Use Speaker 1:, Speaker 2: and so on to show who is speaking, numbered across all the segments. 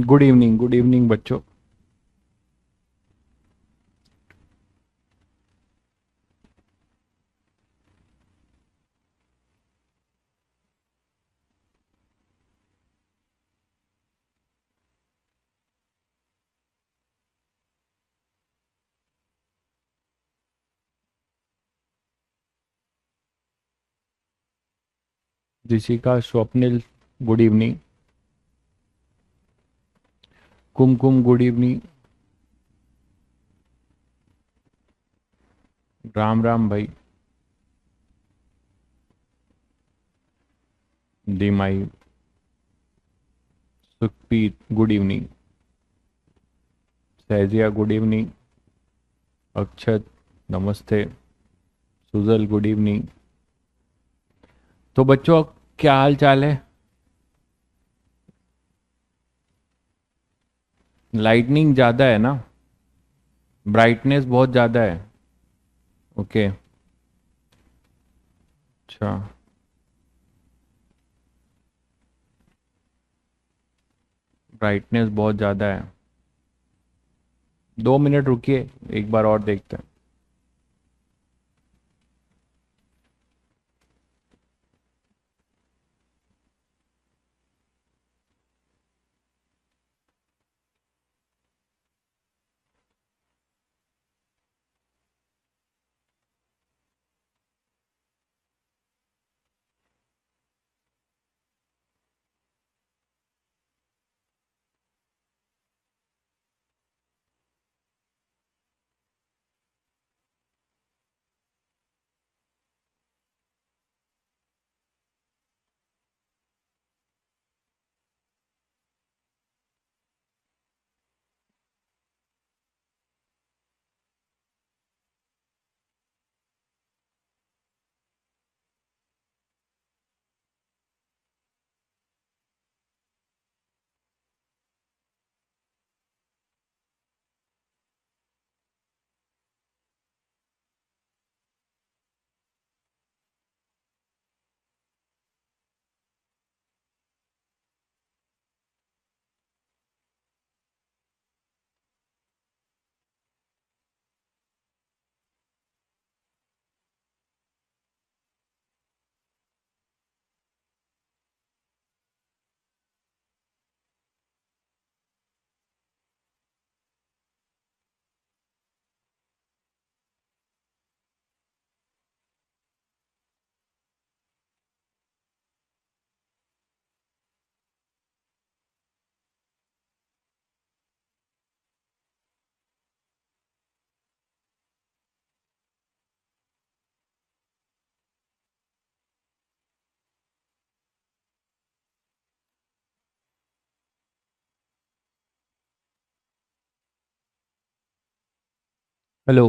Speaker 1: Good evening बच्चों। Rishika, Swapnil, good evening. Kumkum, good evening. राम राम भाई। Dimai, Sukhpeet, good evening. Sahajiya, good evening. Akshat, नमस्ते। Sujal, good evening. तो बच्चों, क्या हाल चाल है? लाइटनिंग ज़्यादा है ना? ब्राइटनेस बहुत ज़्यादा है। ओके। अच्छा। ब्राइटनेस बहुत ज़्यादा है। 2 मिनट रुकिए, एक बार और देखते हैं। हेलो।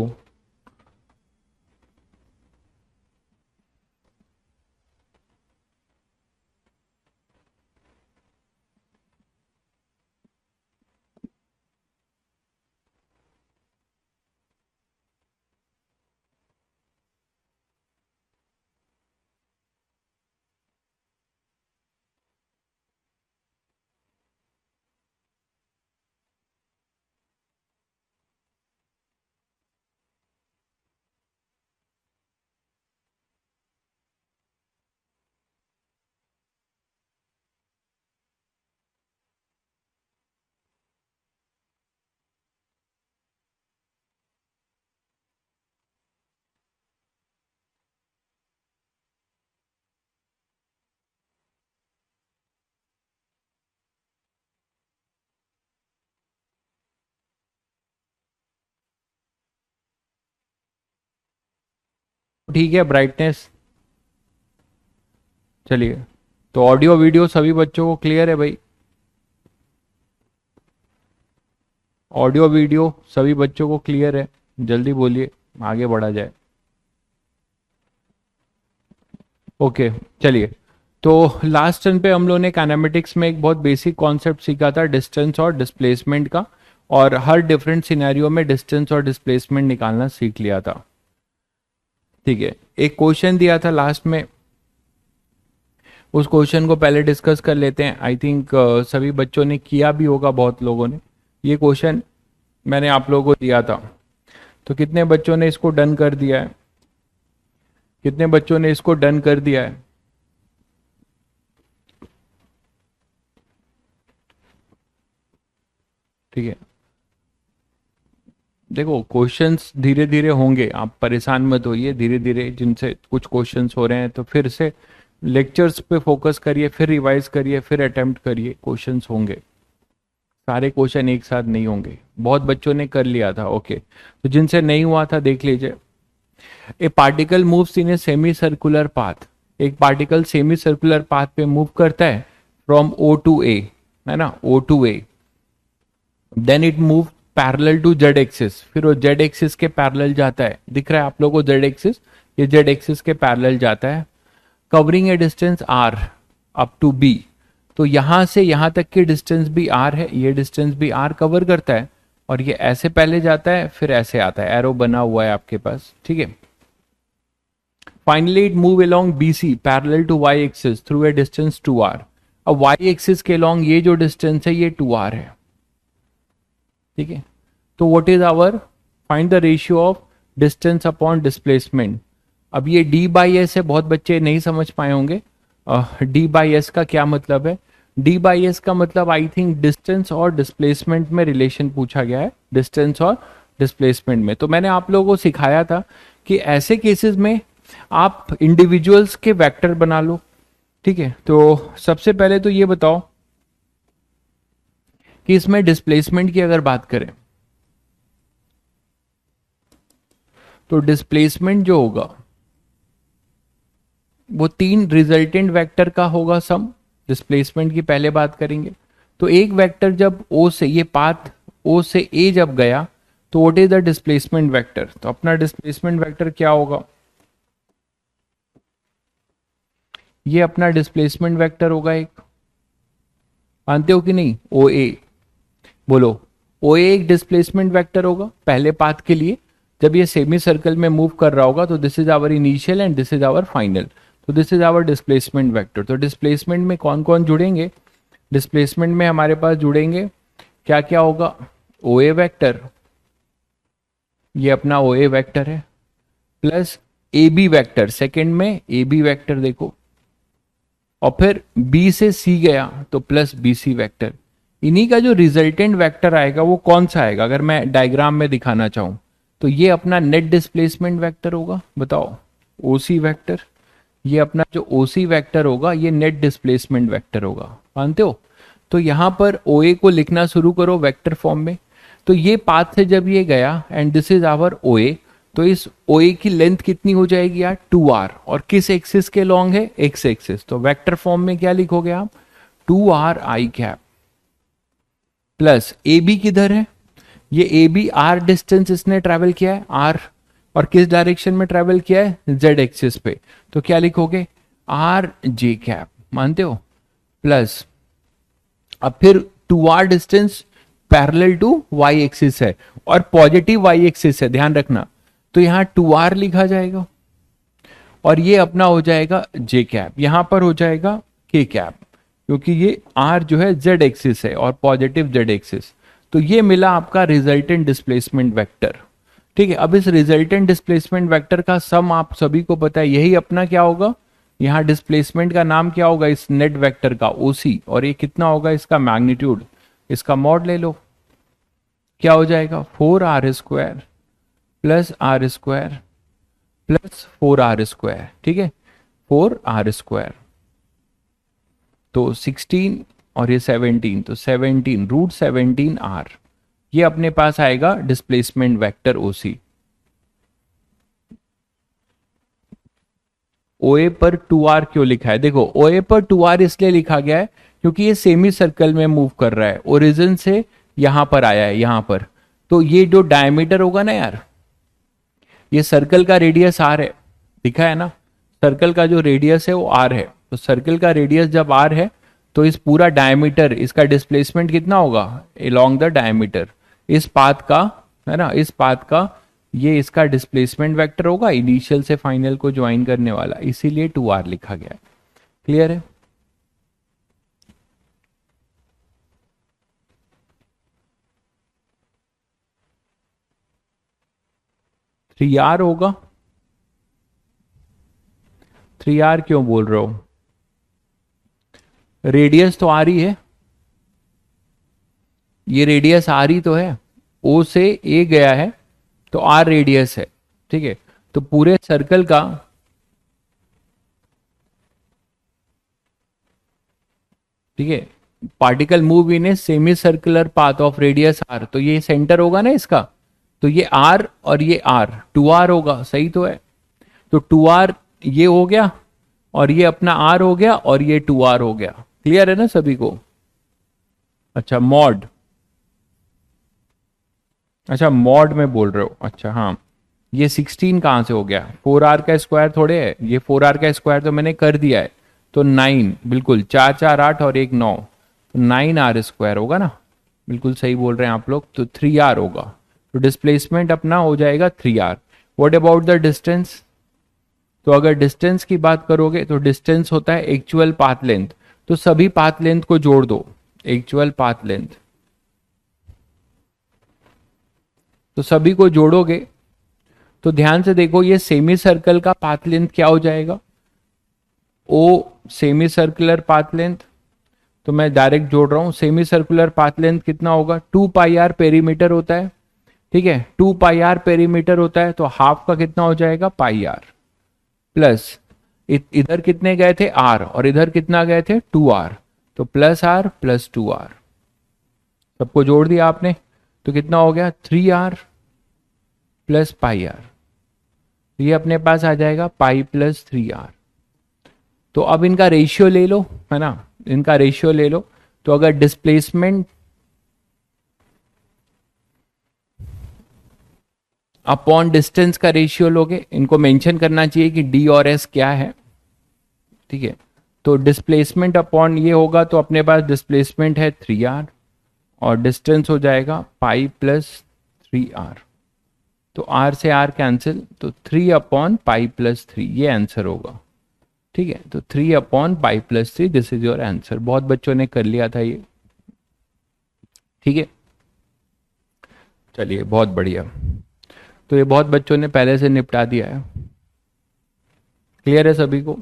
Speaker 1: ठीक है, ब्राइटनेस। चलिए। तो ऑडियो वीडियो सभी बच्चों को क्लियर है भाई? ऑडियो वीडियो सभी बच्चों को क्लियर है? जल्दी बोलिए, आगे बढ़ा जाए। ओके। चलिए। तो लास्ट टर्न पे हम लोगों ने काइनेमेटिक्स में एक बहुत बेसिक कॉन्सेप्ट सीखा था, डिस्टेंस और डिस्प्लेसमेंट का। और हर डिफरेंट सिनेरियो में डिस्टेंस और डिस्प्लेसमेंट निकालना सीख लिया था। ठीक है। एक क्वेश्चन दिया था लास्ट में, उस क्वेश्चन को पहले डिस्कस कर लेते हैं। आई थिंक सभी बच्चों ने किया भी होगा, बहुत लोगों ने। ये क्वेश्चन मैंने आप लोगों को दिया था, तो कितने बच्चों ने इसको डन कर दिया है? कितने बच्चों ने इसको डन कर दिया है? ठीक है, देखो क्वेश्चंस धीरे धीरे होंगे, आप परेशान मत होइए। धीरे धीरे जिनसे कुछ क्वेश्चंस हो रहे हैं तो फिर से लेक्चर्स पे फोकस करिए, फिर रिवाइज करिए, फिर अटेम्प्ट करिए। क्वेश्चंस होंगे, सारे क्वेश्चन एक साथ नहीं होंगे। बहुत बच्चों ने कर लिया था, ओके। तो जिनसे नहीं हुआ था देख लीजिए। A particle moves in a semi circular path. एक पार्टिकल सेमी सर्कुलर पाथ पे मूव करता है फ्रॉम ओ टू ए, है ना, O to A. Then it move parallel to Z axis, फिर वो जेड एक्सिस के पैरेलल जाता है। दिख रहा है आप लोगों को जेड एक्सिस? ये जेड एक्सिस के पैरेलल जाता है, covering a distance r up to B. तो यहां से यहां तक की डिस्टेंस भी आर है, ये डिस्टेंस भी आर कवर करता है। और ये ऐसे पहले जाता है, फिर ऐसे आता है, एरो बना हुआ है आपके पास, ठीक है। Finally it move along BC parallel to y axis through a distance 2r। अब y एक्सिस के अलोंग ये जो डिस्टेंस है ये 2r है, ठीक है। तो what is our, find the ratio of distance upon displacement. अब ये d बाई एस है, बहुत बच्चे नहीं समझ पाए होंगे। d बाई एस का क्या मतलब है? d बाई एस का मतलब आई थिंक डिस्टेंस और डिस्प्लेसमेंट में रिलेशन पूछा गया है, डिस्टेंस और डिस्प्लेसमेंट में। तो मैंने आप लोगों को सिखाया था कि ऐसे केसेस में आप इंडिविजुअल्स के वेक्टर बना लो, ठीक है। तो सबसे पहले तो ये बताओ कि इसमें डिस्प्लेसमेंट की अगर बात करें तो डिस्प्लेसमेंट जो होगा वो 3 रिजल्टेंट वेक्टर का होगा सम। डिस्प्लेसमेंट की पहले बात करेंगे तो एक वेक्टर जब ओ से, ये पाथ ओ से ए जब गया तो what is the displacement vector? तो अपना डिस्प्लेसमेंट वेक्टर क्या होगा? ये अपना डिस्प्लेसमेंट वेक्टर होगा एक, मानते हो कि नहीं? ओ ए, बोलो। ओ ए एक डिस्प्लेसमेंट वेक्टर होगा पहले पाथ के लिए। जब ये सेमी सर्कल में मूव कर रहा होगा तो this is our initial and this is our final, तो this is our displacement vector. तो डिस्प्लेसमेंट में कौन कौन जुड़ेंगे? डिस्प्लेसमेंट में हमारे पास जुड़ेंगे क्या क्या होगा? ओ ए वेक्टर, ये अपना ओ ए वेक्टर है, plus A B vector, second में ए बी वेक्टर देखो, और फिर बी से सी गया तो प्लस बी सी वैक्टर। इन्हीं का जो रिजल्टेंट वेक्टर आएगा वो कौन सा आएगा? अगर मैं डायग्राम में दिखाना चाहूं तो ये अपना नेट डिस्प्लेसमेंट वेक्टर होगा। बताओ, ओसी वेक्टर, ये अपना जो ओसी वेक्टर होगा ये नेट डिस्प्लेसमेंट वेक्टर होगा, मानते हो? तो यहां पर ओ ए को लिखना शुरू करो वेक्टर फॉर्म में। तो ये पाथ से जब ये गया एंड दिस इज आवर ओ ए, तो इस ओ ए की लेंथ कितनी हो जाएगी यार? 2r। और किस एक्सिस के लॉन्ग है? X axis. तो वेक्टर फॉर्म में क्या लिखोगे आप? 2r i cap plus A B किधर है? ये ए बी आर डिस्टेंस इसने ट्रेवल किया है आर, और किस डायरेक्शन में ट्रेवल किया है? जेड एक्सिस पे। तो क्या लिखोगे? आर जे कैप, मानते हो? प्लस अब फिर 2r distance parallel to y axis है और पॉजिटिव y एक्सिस है, ध्यान रखना। तो यहां 2r लिखा जाएगा और ये अपना हो जाएगा j कैप, यहां पर हो जाएगा k कैप, क्योंकि ये r जो है z एक्सिस है और पॉजिटिव z एक्सिस। तो ये मिला आपका रिजल्टेंट डिस्प्लेसमेंट वेक्टर, ठीक है। अब इस रिजल्टेंट डिस्प्लेसमेंट वेक्टर का सम आप सभी को पता है, यही अपना क्या होगा? यहाँ डिस्प्लेसमेंट का नाम क्या होगा इस नेट वेक्टर का? ओसी। और ये कितना होगा इसका मैग्नीट्यूड? इसका मॉड ले लो, क्या हो जाएगा? 4r² plus are square plus 4r², ठीक है, 4r²। तो 16 और ये 17, तो 17 √17r, ये अपने पास आएगा डिस्प्लेसमेंट वेक्टर ओसी। ओए पर 2r क्यों लिखा है? देखो, ओए पर 2r इसलिए लिखा गया है क्योंकि ये सेमी सर्कल में मूव कर रहा है, ओरिजिन से यहां पर आया है, यहां पर। तो ये जो डायमीटर होगा ना यार, ये सर्कल का रेडियस r है, दिखा है ना? सर्कल का जो रेडियस है वो r है। तो सर्कल का रेडियस जब r है तो इस पूरा डायमीटर, इसका डिस्प्लेसमेंट कितना होगा अलोंग द डायमीटर? इस पाथ का, है ना, इस पाथ का ये इसका डिस्प्लेसमेंट वेक्टर होगा, इनिशियल से फाइनल को ज्वाइन करने वाला, इसीलिए 2r लिखा गया है। क्लियर है? 3r होगा। 3r क्यों बोल रहे हो? रेडियस तो आर ही है, ये रेडियस आर ही तो है, ओ से ए गया है तो आर रेडियस है, ठीक है। तो पूरे सर्कल का, ठीक है, particle move in a semi circular path of radius r, तो ये सेंटर होगा ना इसका, तो ये आर और ये आर 2r होगा, सही तो है। तो 2r ये हो गया और ये अपना r हो गया और ये 2r हो गया। क्लियर है ना सभी को? अच्छा मॉड, अच्छा मॉड में बोल रहे हो, अच्छा हाँ। ये 16 कहाँ से हो गया? 4r का स्क्वायर थोड़े है, ये 4r का स्क्वायर तो मैंने कर दिया है, तो 9, बिल्कुल 4 4 8 और एक 9, तो 9r स्क्वायर होगा ना, बिल्कुल सही बोल रहे हैं आप लोग। तो 3r होगा, तो डिस्प्लेसमेंट अपना हो जाएगा 3r। What about the distance? तो अगर डिस्टेंस की बात करोगे तो डिस्टेंस होता है एक्चुअल पाथ लेंथ, तो सभी पाथ लेंथ को जोड़ दो, एक्चुअल पाथ लेंथ, तो सभी को जोड़ोगे तो ध्यान से देखो, ये सेमी सर्कल का पाथ लेंथ क्या हो जाएगा? ओ सेमी सर्कुलर पाथ लेंथ, तो मैं डायरेक्ट जोड़ रहा हूं, सेमी सर्कुलर पाथ लेंथ कितना होगा? 2 पाई आर पेरीमीटर होता है, ठीक है, 2 पाई आर पेरीमीटर होता है, तो हाफ का कितना हो जाएगा? पाई आर प्लस इधर कितने गए थे? आर, और इधर कितना गए थे? 2r, तो प्लस आर प्लस 2r, सबको जोड़ दिया आपने, तो कितना हो गया? 3r प्लस पाई आर, ये अपने पास आ जाएगा पाई प्लस 3r। तो अब इनका रेशियो ले लो, है ना, इनका रेशियो ले लो। तो अगर डिस्प्लेसमेंट अपॉन डिस्टेंस का रेशियो लोगे, इनको मेंशन करना चाहिए कि डी और एस क्या है, ठीक है। तो डिस्प्लेसमेंट अपॉन ये होगा, तो अपने पास डिस्प्लेसमेंट है 3r और डिस्टेंस हो जाएगा पाई प्लस 3r, तो r से r कैंसिल, तो 3 अपॉन पाई प्लस 3, ये आंसर होगा, ठीक है। तो 3 upon pi plus 3, this is your answer. बहुत बच्चों ने कर लिया था ये, ठीक है, चलिए बहुत बढ़िया। तो ये बहुत बच्चों ने पहले से निपटा दिया है। क्लियर है सभी को?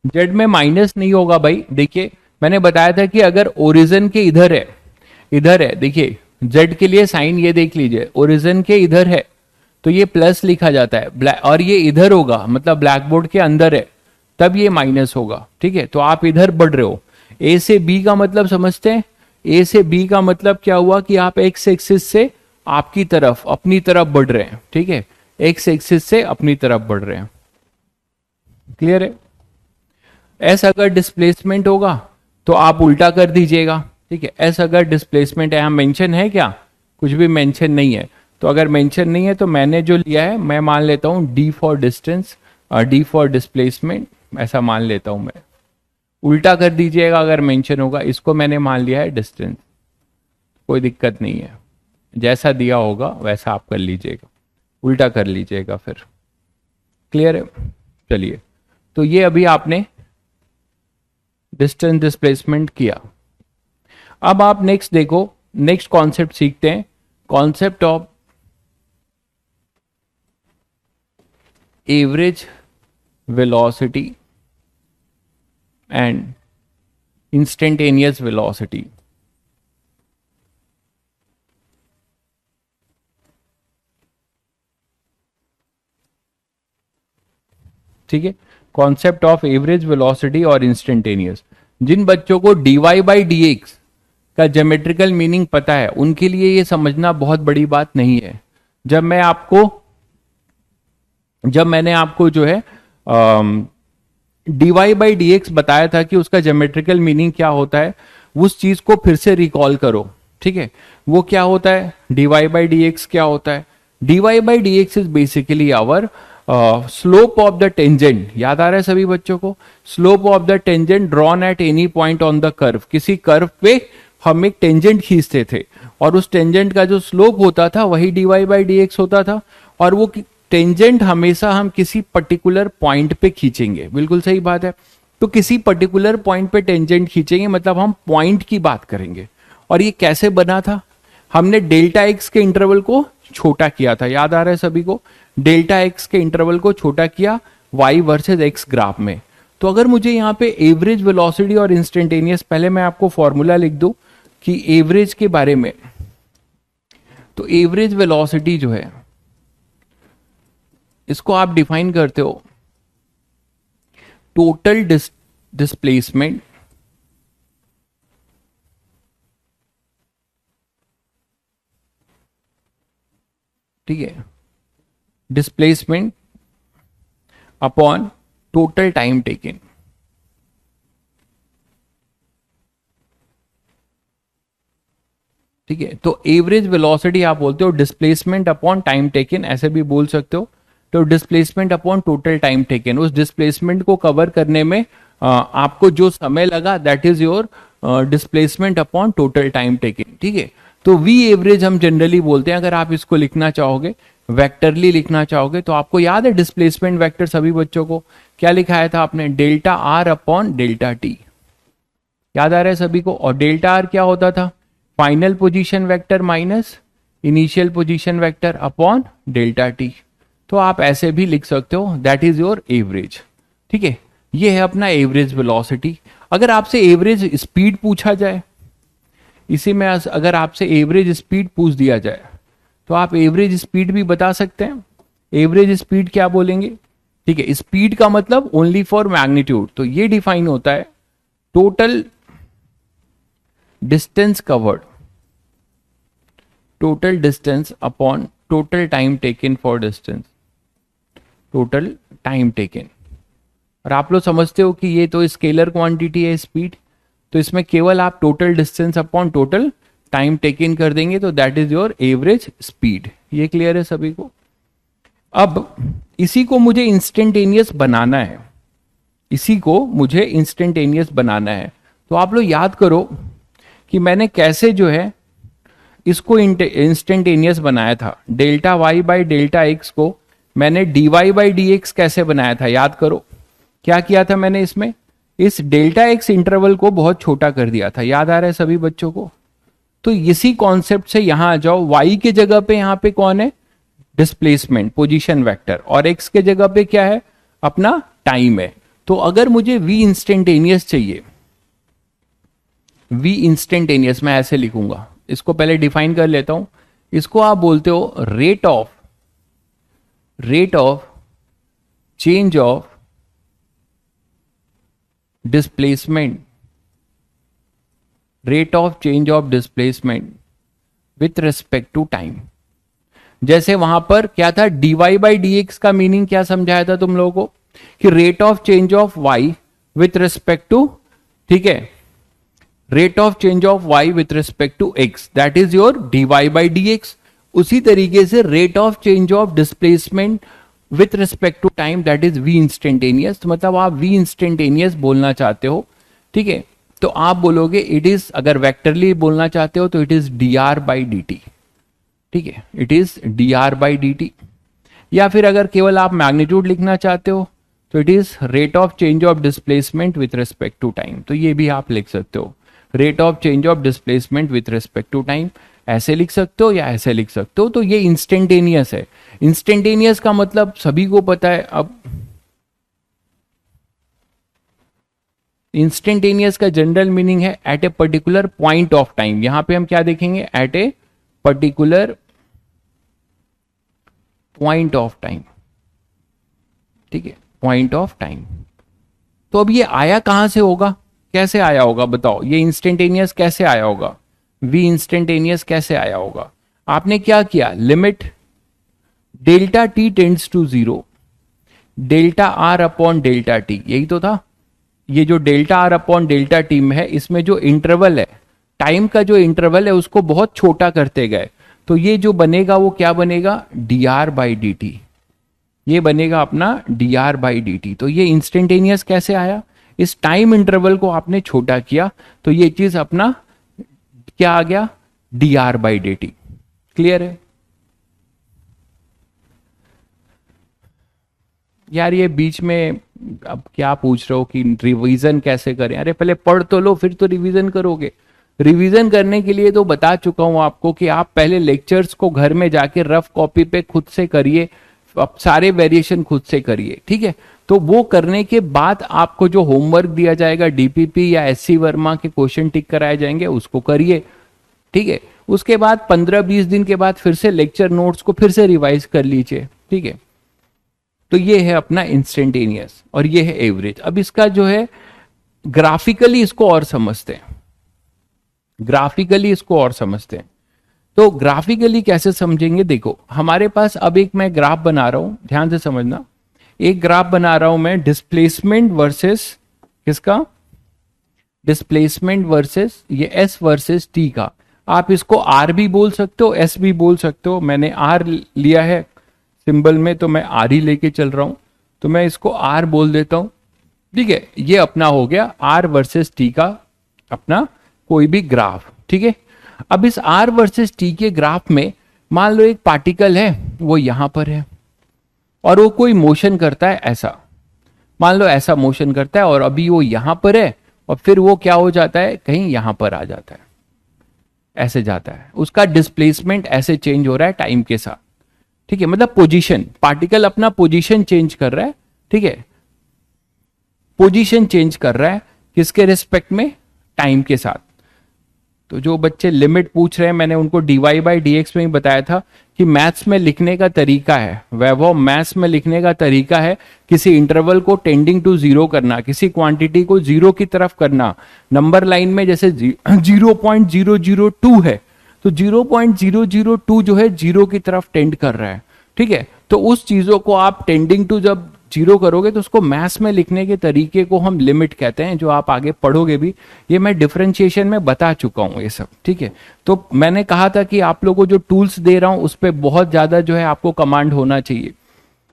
Speaker 1: जेड में माइनस नहीं होगा भाई, देखिए मैंने बताया था कि अगर ओरिजिन के इधर है, इधर है, देखिए जेड के लिए साइन ये देख लीजिए, ओरिजिन के इधर है तो ये प्लस लिखा जाता है, और ये इधर होगा मतलब ब्लैक बोर्ड के अंदर है तब ये माइनस होगा, ठीक है। तो आप इधर बढ़ रहे हो, ए से बी का मतलब समझते हैं? ए से बी का मतलब क्या हुआ कि आप एक्स एक्सिस से आपकी तरफ, अपनी तरफ बढ़ रहे हैं, ठीक है, एक्स एक्सिस से अपनी तरफ बढ़ रहे हैं। क्लियर है? एस अगर डिस्प्लेसमेंट होगा तो आप उल्टा कर दीजिएगा, ठीक है। एस अगर डिस्प्लेसमेंट है, यहाँ मेंशन है क्या? कुछ भी मेंशन नहीं है, तो अगर मेंशन नहीं है तो मैंने जो लिया है मैं मान लेता हूं डी फॉर डिस्टेंस और डी फॉर डिस्प्लेसमेंट, ऐसा मान लेता हूं मैं। उल्टा कर दीजिएगा अगर मेंशन होगा, इसको मैंने मान लिया है डिस्टेंस, कोई दिक्कत नहीं है, जैसा दिया होगा वैसा आप कर लीजिएगा, उल्टा कर लीजिएगा फिर। क्लियर है? चलिए, तो ये अभी आपने डिस्टेंस डिस्प्लेसमेंट किया। अब आप नेक्स्ट देखो, नेक्स्ट कॉन्सेप्ट सीखते हैं, concept of average velocity and instantaneous velocity. ठीक है, कॉन्सेप्ट ऑफ एवरेज वेलोसिटी और इंस्टेंटेनियस। जिन बच्चों को dy बाई डी एक्स का ज्योमेट्रिकल मीनिंग पता है उनके लिए ये समझना बहुत बड़ी बात नहीं है। जब मैंने आपको जो है dy बाई डी एक्स बताया था कि उसका ज्योमेट्रिकल मीनिंग क्या होता है, उस चीज को फिर से रिकॉल करो, ठीक है। वो क्या होता है, dy बाई डी एक्स क्या होता है? dy by d x is basically our slope of the tangent. याद आ रहा है सभी बच्चों को? Slope of the tangent drawn at any point on the curve. किसी कर्व पे हम एक टेंजेंट खींचते थे और उस टेंजेंट का जो स्लोप होता था वही dy बाई डी एक्स होता था, और वो टेंजेंट हमेशा हम किसी पर्टिकुलर पॉइंट पे खींचेंगे। बिल्कुल सही बात है। तो किसी पर्टिकुलर पॉइंट पे टेंजेंट खींचेंगे मतलब हम पॉइंट की बात करेंगे। और ये कैसे बना था? हमने डेल्टा एक्स के इंटरवल को छोटा किया था, याद आ रहा है सभी को? डेल्टा एक्स के इंटरवल को छोटा किया वाई वर्सेस एक्स ग्राफ में। तो अगर मुझे यहाँ पे एवरेज वेलोसिटी और इंस्टेंटेनियस, पहले मैं आपको फॉर्मूला लिख दूं कि एवरेज के बारे में, तो एवरेज वेलोसिटी जो है इसको आप डिफाइन करते हो टोटल डिस्प्लेसमेंट ठीक है, displacement upon total time taken. ठीक है, तो एवरेज वेलोसिटी आप बोलते हो डिस्प्लेसमेंट अपॉन टाइम टेकन, ऐसे भी बोल सकते हो। तो displacement upon total time taken, उस डिस्प्लेसमेंट को कवर करने में आपको जो समय लगा, that is your displacement upon total time taken. ठीक है, तो वी एवरेज हम जनरली बोलते हैं। अगर आप इसको लिखना चाहोगे, वेक्टरली लिखना चाहोगे, तो आपको याद है डिस्प्लेसमेंट वेक्टर सभी बच्चों को क्या लिखाया था आपने? Delta r upon delta T, याद आ रहा है सभी को? और डेल्टा आर क्या होता था? Final position vector minus initial position vector upon delta T. तो आप ऐसे भी लिख सकते हो, दैट इज योर एवरेज। ठीक है, ये है अपना एवरेज वेलोसिटी। अगर आपसे एवरेज स्पीड पूछा जाए, इसी में अगर आपसे एवरेज स्पीड पूछ दिया जाए, तो आप एवरेज स्पीड भी बता सकते हैं। एवरेज स्पीड क्या बोलेंगे? ठीक है, स्पीड का मतलब ओनली फॉर मैग्नीट्यूड, तो ये डिफाइन होता है total distance covered, total distance upon total time taken for distance, total time taken. और आप लोग समझते हो कि ये तो स्केलर क्वांटिटी है स्पीड, तो इसमें केवल आप total distance upon total time taken कर देंगे, तो that is your average speed. ये क्लियर है सभी को? अब इसी को मुझे इंस्टेंटेनियस बनाना है, इसी को मुझे इंस्टेंटेनियस बनाना है। तो आप लोग याद करो कि मैंने कैसे जो है इसको इंस्टेंटेनियस बनाया था। Delta y by delta x को मैंने d y by d x कैसे बनाया था, याद करो। क्या किया था मैंने इसमें? इस डेल्टा एक्स इंटरवल को बहुत छोटा कर दिया था, याद आ रहा है सभी बच्चों को? तो इसी कॉन्सेप्ट से यहां आ जाओ। वाई के जगह पे यहां पे कौन है? डिस्प्लेसमेंट पोजीशन वेक्टर, और एक्स के जगह पे क्या है? अपना टाइम है। तो अगर मुझे वी इंस्टेंटेनियस चाहिए, वी इंस्टेंटेनियस मैं ऐसे लिखूंगा, इसको पहले डिफाइन कर लेता हूं। इसको आप बोलते हो rate of change of displacement, rate of change of displacement with respect to time. जैसे वहां पर क्या था? D y by d x का मीनिंग क्या समझाया था तुम लोगों को? कि rate of change of y with respect to, ठीक है, rate of change of y with respect to x, that is your d y by d x. उसी तरीके से rate of change of displacement with respect to time, that is v instantaneous. तो मतलब आप we instantaneous बोलना चाहते हो, ठीक है, तो आप बोलोगे इट इज, अगर वेक्टरली बोलना चाहते हो तो it is D r by d T. ठीक है, it is D r by d T. या फिर अगर केवल आप मैग्नीट्यूड लिखना चाहते हो तो it is rate of change of displacement with respect to time. तो ये भी आप लिख सकते हो, rate of change of displacement with respect to time, ऐसे लिख सकते हो या ऐसे लिख सकते हो। तो ये इंस्टेंटेनियस है। इंस्टेंटेनियस का मतलब सभी को पता है। अब इंस्टेंटेनियस का जनरल मीनिंग है at a particular point of time. यहां पे हम क्या देखेंगे? At a particular point of time. ठीक है, पॉइंट ऑफ टाइम। तो अब ये आया कहां से होगा? कैसे आया होगा बताओ? ये इंस्टेंटेनियस कैसे आया होगा? वी इंस्टेंटेनियस कैसे आया होगा? आपने क्या किया? Limit delta t tends to zero, delta r upon delta t, यही तो था। ये जो delta r upon delta t में है, इसमें जो इंटरवल है, टाइम का जो इंटरवल है, उसको बहुत छोटा करते गए। तो ये जो बनेगा वो क्या बनेगा? D r by d T. ये बनेगा अपना D r by d t. तो ये इंस्टेंटेनियस कैसे आया? इस टाइम इंटरवल को आपने छोटा किया, तो ये चीज अपना क्या आ गया? D r by d T. Clear है यार? ये बीच में अब क्या पूछ रहे हो कि रिवीजन कैसे करें? अरे पहले पढ़ तो लो, फिर तो रिवीजन करोगे। रिवीजन करने के लिए तो बता चुका हूं आपको कि आप पहले लेक्चर्स को घर में जाके रफ कॉपी पे खुद से करिए, अब सारे वेरिएशन खुद से करिए, ठीक है। तो वो करने के बाद आपको जो होमवर्क दिया जाएगा डीपीपी या एससी वर्मा के क्वेश्चन टिक कराए जाएंगे उसको करिए, ठीक है। उसके बाद 15-20 दिन के बाद फिर से लेक्चर नोट्स को फिर से रिवाइज कर लीजिए, ठीक है। तो ये है अपना इंस्टेंटेनियस और ये है एवरेज। अब इसका जो है ग्राफिकली इसको और समझते हैं, ग्राफिकली इसको और समझते हैं। तो ग्राफिकली कैसे समझेंगे, देखो हमारे पास अब एक मैं ग्राफ बना रहा हूं, ध्यान से समझना। एक ग्राफ बना रहा हूं मैं डिस्प्लेसमेंट वर्सेस किसका, डिस्प्लेसमेंट वर्सेस ये एस वर्सेस टी का। आप इसको आर भी बोल सकते हो, एस भी बोल सकते हो। मैंने आर लिया है सिंबल में तो मैं आर ही लेके चल रहा हूं, तो मैं इसको आर बोल देता हूं, ठीक है। ये अपना हो गया आर वर्सेस टी का अपना कोई भी ग्राफ, ठीक है। अब इस आर वर्सेस टी के ग्राफ में मान लो एक पार्टिकल है वो यहां पर है और वो कोई मोशन करता है ऐसा, मान लो ऐसा मोशन करता है और अभी वो यहां पर है और फिर वो क्या हो जाता है कहीं यहां पर आ जाता है, ऐसे जाता है। उसका डिस्प्लेसमेंट ऐसे चेंज हो रहा है टाइम के साथ, ठीक है। मतलब पोजीशन, पार्टिकल अपना पोजीशन चेंज कर रहा है, ठीक है। पोजीशन चेंज कर रहा है किसके रिस्पेक्ट में, टाइम के साथ। तो जो बच्चे लिमिट पूछ रहे हैं मैंने उनको dy बाई dx में ही बताया था कि मैथ्स में लिखने का तरीका है, वैभव मैथ्स में लिखने का तरीका है किसी इंटरवल को टेंडिंग टू जीरो करना, किसी क्वांटिटी को जीरो की तरफ करना। नंबर लाइन में जैसे 0.002 है तो 0.002 जो है जीरो की तरफ टेंड कर रहा है, ठीक है। तो उस चीजों को आप टेंडिंग टू जब जीरो करोगे तो उसको मैथ्स में लिखने के तरीके को हम लिमिट कहते हैं, जो आप आगे पढ़ोगे भी। ये मैं डिफरेंशिएशन में बता चुका हूं ये सब, ठीक है। तो मैंने कहा था कि आप लोगों को जो टूल्स दे रहा हूं उस पर बहुत ज्यादा जो है आपको कमांड होना चाहिए।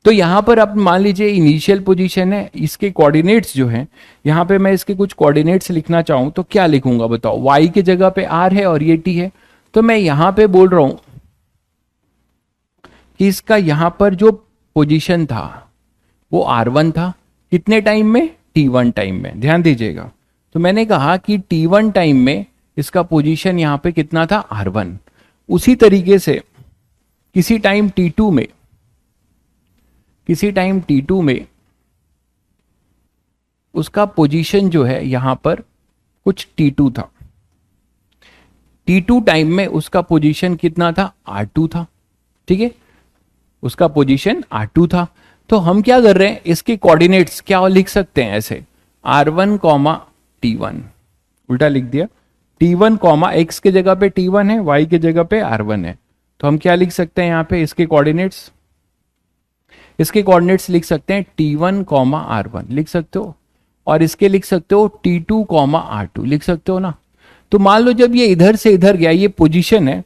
Speaker 1: तो यहां पर आप मान लीजिए इनिशियल पोजीशन है, इसके कोऑर्डिनेट्स जो हैं यहां पे मैं इसके कुछ कोऑर्डिनेट्स लिखना चाहूं तो क्या लिखूंगा बताओ। वाई की जगह पे आर है और ये टी है, तो मैं यहां पे बोल रहा हूं कि इसका यहां पर जो पोजीशन था वो R1 था, कितने टाइम में, T1 टाइम में, ध्यान दीजिएगा। तो मैंने कहा कि T1 टाइम में इसका पोजीशन यहां पे कितना था, R1। उसी तरीके से किसी टाइम T2 में, किसी टाइम T2 में उसका पोजीशन जो है यहां पर कुछ T2 था। T2 टाइम में उसका पोजीशन कितना था, R2 था, ठीक है। उसका पोजीशन R2 था। तो हम क्या कर रहे हैं, इसके कोऑर्डिनेट्स क्या लिख सकते हैं ऐसे, R1, T1, उल्टा लिख दिया। T1, x के जगह पे T1 है, y के जगह पे R1 है। तो हम क्या लिख सकते हैं यहाँ पे इसके कोऑर्डिनेट्स, इसके कोऑर्डिनेट्स लिख सकते हैं T1, R1 लिख सकते हो, और इसके लिख सकते हो T2, R2 लिख सकते हो ना। तो मान लो जब ये इधर से इधर गया, ये पोजीशन है,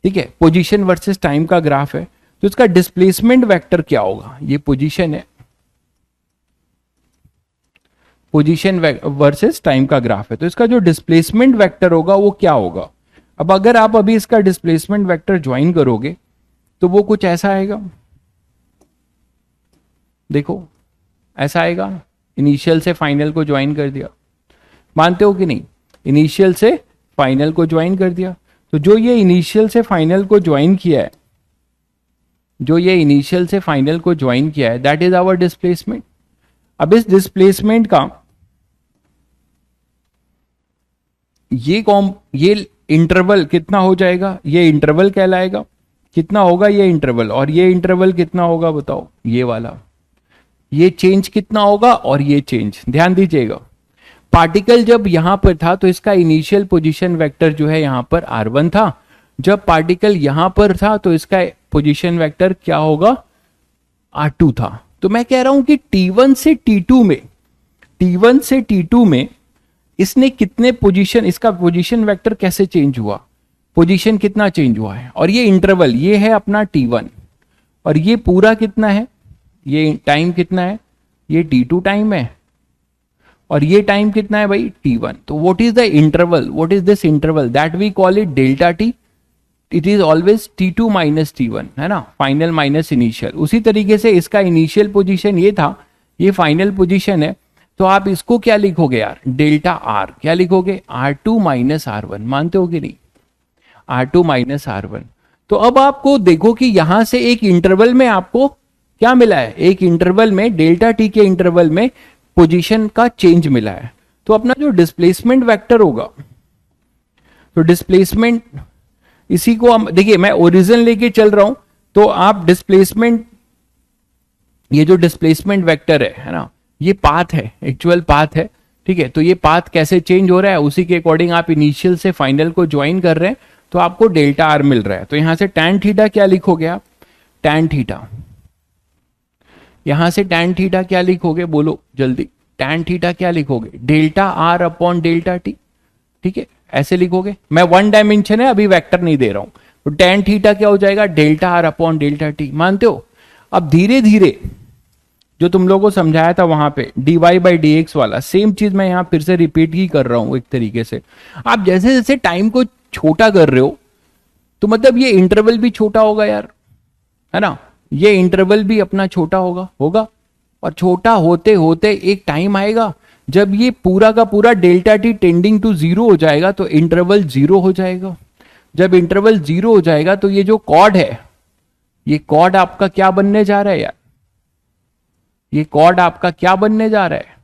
Speaker 1: ठीक है, पोजीशन वर्सेस टाइम का ग्राफ है, तो इसका डिस्प्लेसमेंट वेक्टर क्या होगा, ये पोजीशन है, पोजीशन वर्सेस टाइम का ग्राफ है, तो इसका जो डिस्प्लेसमेंट वेक्टर होगा वो क्या होगा। अब अगर आप अभी इसका डिस्प्लेसमेंट वेक्टर ज्वाइन करोगे तो वो कुछ ऐसा आएगा, देखो ऐसा आएगा। इनिशियल से फाइनल को ज्वाइन कर दिया, मानते हो कि नहीं, इनिशियल से फाइनल को ज्वाइन कर दिया। तो जो ये इनिशियल से फाइनल को ज्वाइन किया है, जो ये इनिशियल से फाइनल को ज्वाइन किया है, दैट इज आवर डिस्प्लेसमेंट। अब इस डिस्प्लेसमेंट का ये इंटरवल कितना हो जाएगा, ये इंटरवल कहलाएगा, कितना होगा ये इंटरवल, और ये इंटरवल कितना होगा बताओ, ये वाला, ये चेंज कितना होगा, और ये चेंज, ध्यान दीजिएगा। पार्टिकल जब यहां पर था तो इसका इनिशियल पोजीशन वेक्टर जो है यहां पर R1 था, जब पार्टिकल यहां पर था तो इसका पोजीशन वेक्टर क्या होगा, R2 था। तो मैं कह रहा हूं कि T1 से T2 में, T1 से T2 में इसने कितने पोजीशन, इसका पोजीशन वेक्टर कैसे चेंज हुआ, पोजीशन कितना चेंज हुआ है। और ये इंटरवल ये है अपना T1, और ये पूरा कितना है, ये टाइम कितना है, ये T2 टाइम है, और ये टाइम कितना है भाई, T1। तो what is the interval, what is this interval, that we call it delta t. It is always T2 minus T1, है ना, फाइनल माइनस इनिशियल। उसी तरीके से इसका इनिशियल पोजीशन ये था, ये फाइनल पोजीशन है, तो आप इसको क्या लिखोगे यार, डेल्टा आर क्या लिखोगे, R2 माइनस R1, मानते हो कि नहीं, R2 माइनस R1। तो अब आपको देखो कि यहां से एक इंटरवल में आपको क्या मिला है, एक इंटरवल में डेल्टा टी के इंटरवल में पोजीशन का चेंज मिला है। तो अपना जो डिस्प्लेसमेंट वेक्टर होगा, तो डिस्प्लेसमेंट इसी को हम देखिए, मैं ओरिजिन लेके चल रहा हूं, तो आप डिस्प्लेसमेंट, ये जो डिस्प्लेसमेंट वेक्टर है ना, ये पाथ है, एक्चुअल पाथ है, ठीक है। तो ये पाथ कैसे चेंज हो रहा है, उसी के अकॉर्डिंग आप इनिशियल से फाइनल को ज्वाइन कर रहे हैं, तो आपको डेल्टा आर मिल रहा है। तो यहां से टैन थीटा क्या लिखोगे आप, टैन थीटा, यहां से टैन थीटा क्या लिखोगे, बोलो जल्दी, टैन थीटा क्या लिखोगे, delta r upon delta T, ठीक है, ऐसे लिखोगे। मैं वन डायमेंशन है, अभी वेक्टर नहीं दे रहा हूं। तो टैन थीटा क्या हो जाएगा, delta r upon delta t, मानते हो। अब धीरे धीरे जो तुम लोगों को समझाया था वहां पे dy बाई डी एक्स वाला सेम चीज मैं यहां फिर से रिपीट ही कर रहा हूं एक तरीके से। आप जैसे जैसे टाइम को छोटा कर रहे हो, तो मतलब ये इंटरवल भी छोटा होगा यार, है ना, ये इंटरवल भी अपना छोटा होगा होगा और छोटा होते होते एक टाइम आएगा जब ये पूरा का पूरा delta t tending to zero हो जाएगा, तो इंटरवल जीरो हो जाएगा। जब इंटरवल जीरो हो जाएगा तो ये जो कॉर्ड है, ये कॉर्ड आपका क्या बनने जा रहा है यार, ये कॉर्ड आपका क्या बनने जा रहा है,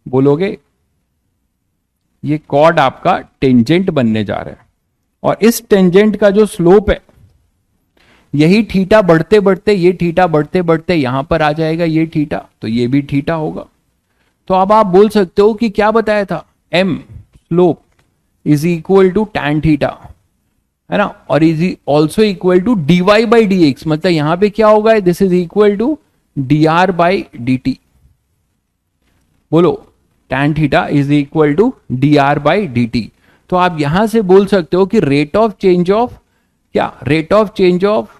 Speaker 1: बोलोगे, ये कॉर्ड आपका टेंजेंट बनने जा रहा है। और इस टेंजेंट का जो स्लोप है, यही थीटा बढ़ते बढ़ते, ये थीटा बढ़ते बढ़ते यहां पर आ जाएगा, ये थीटा, तो ये भी थीटा होगा। तो अब आप बोल सकते हो कि क्या बताया था, m slope is equal to tan theta, है ना, और is also equal to dy by d x, मतलब यहां पे क्या होगा, this is equal to dr by d t, बोलो tan theta is equal to dr by d t. तो आप यहां से बोल सकते हो कि रेट ऑफ चेंज ऑफ क्या, रेट ऑफ चेंज ऑफ,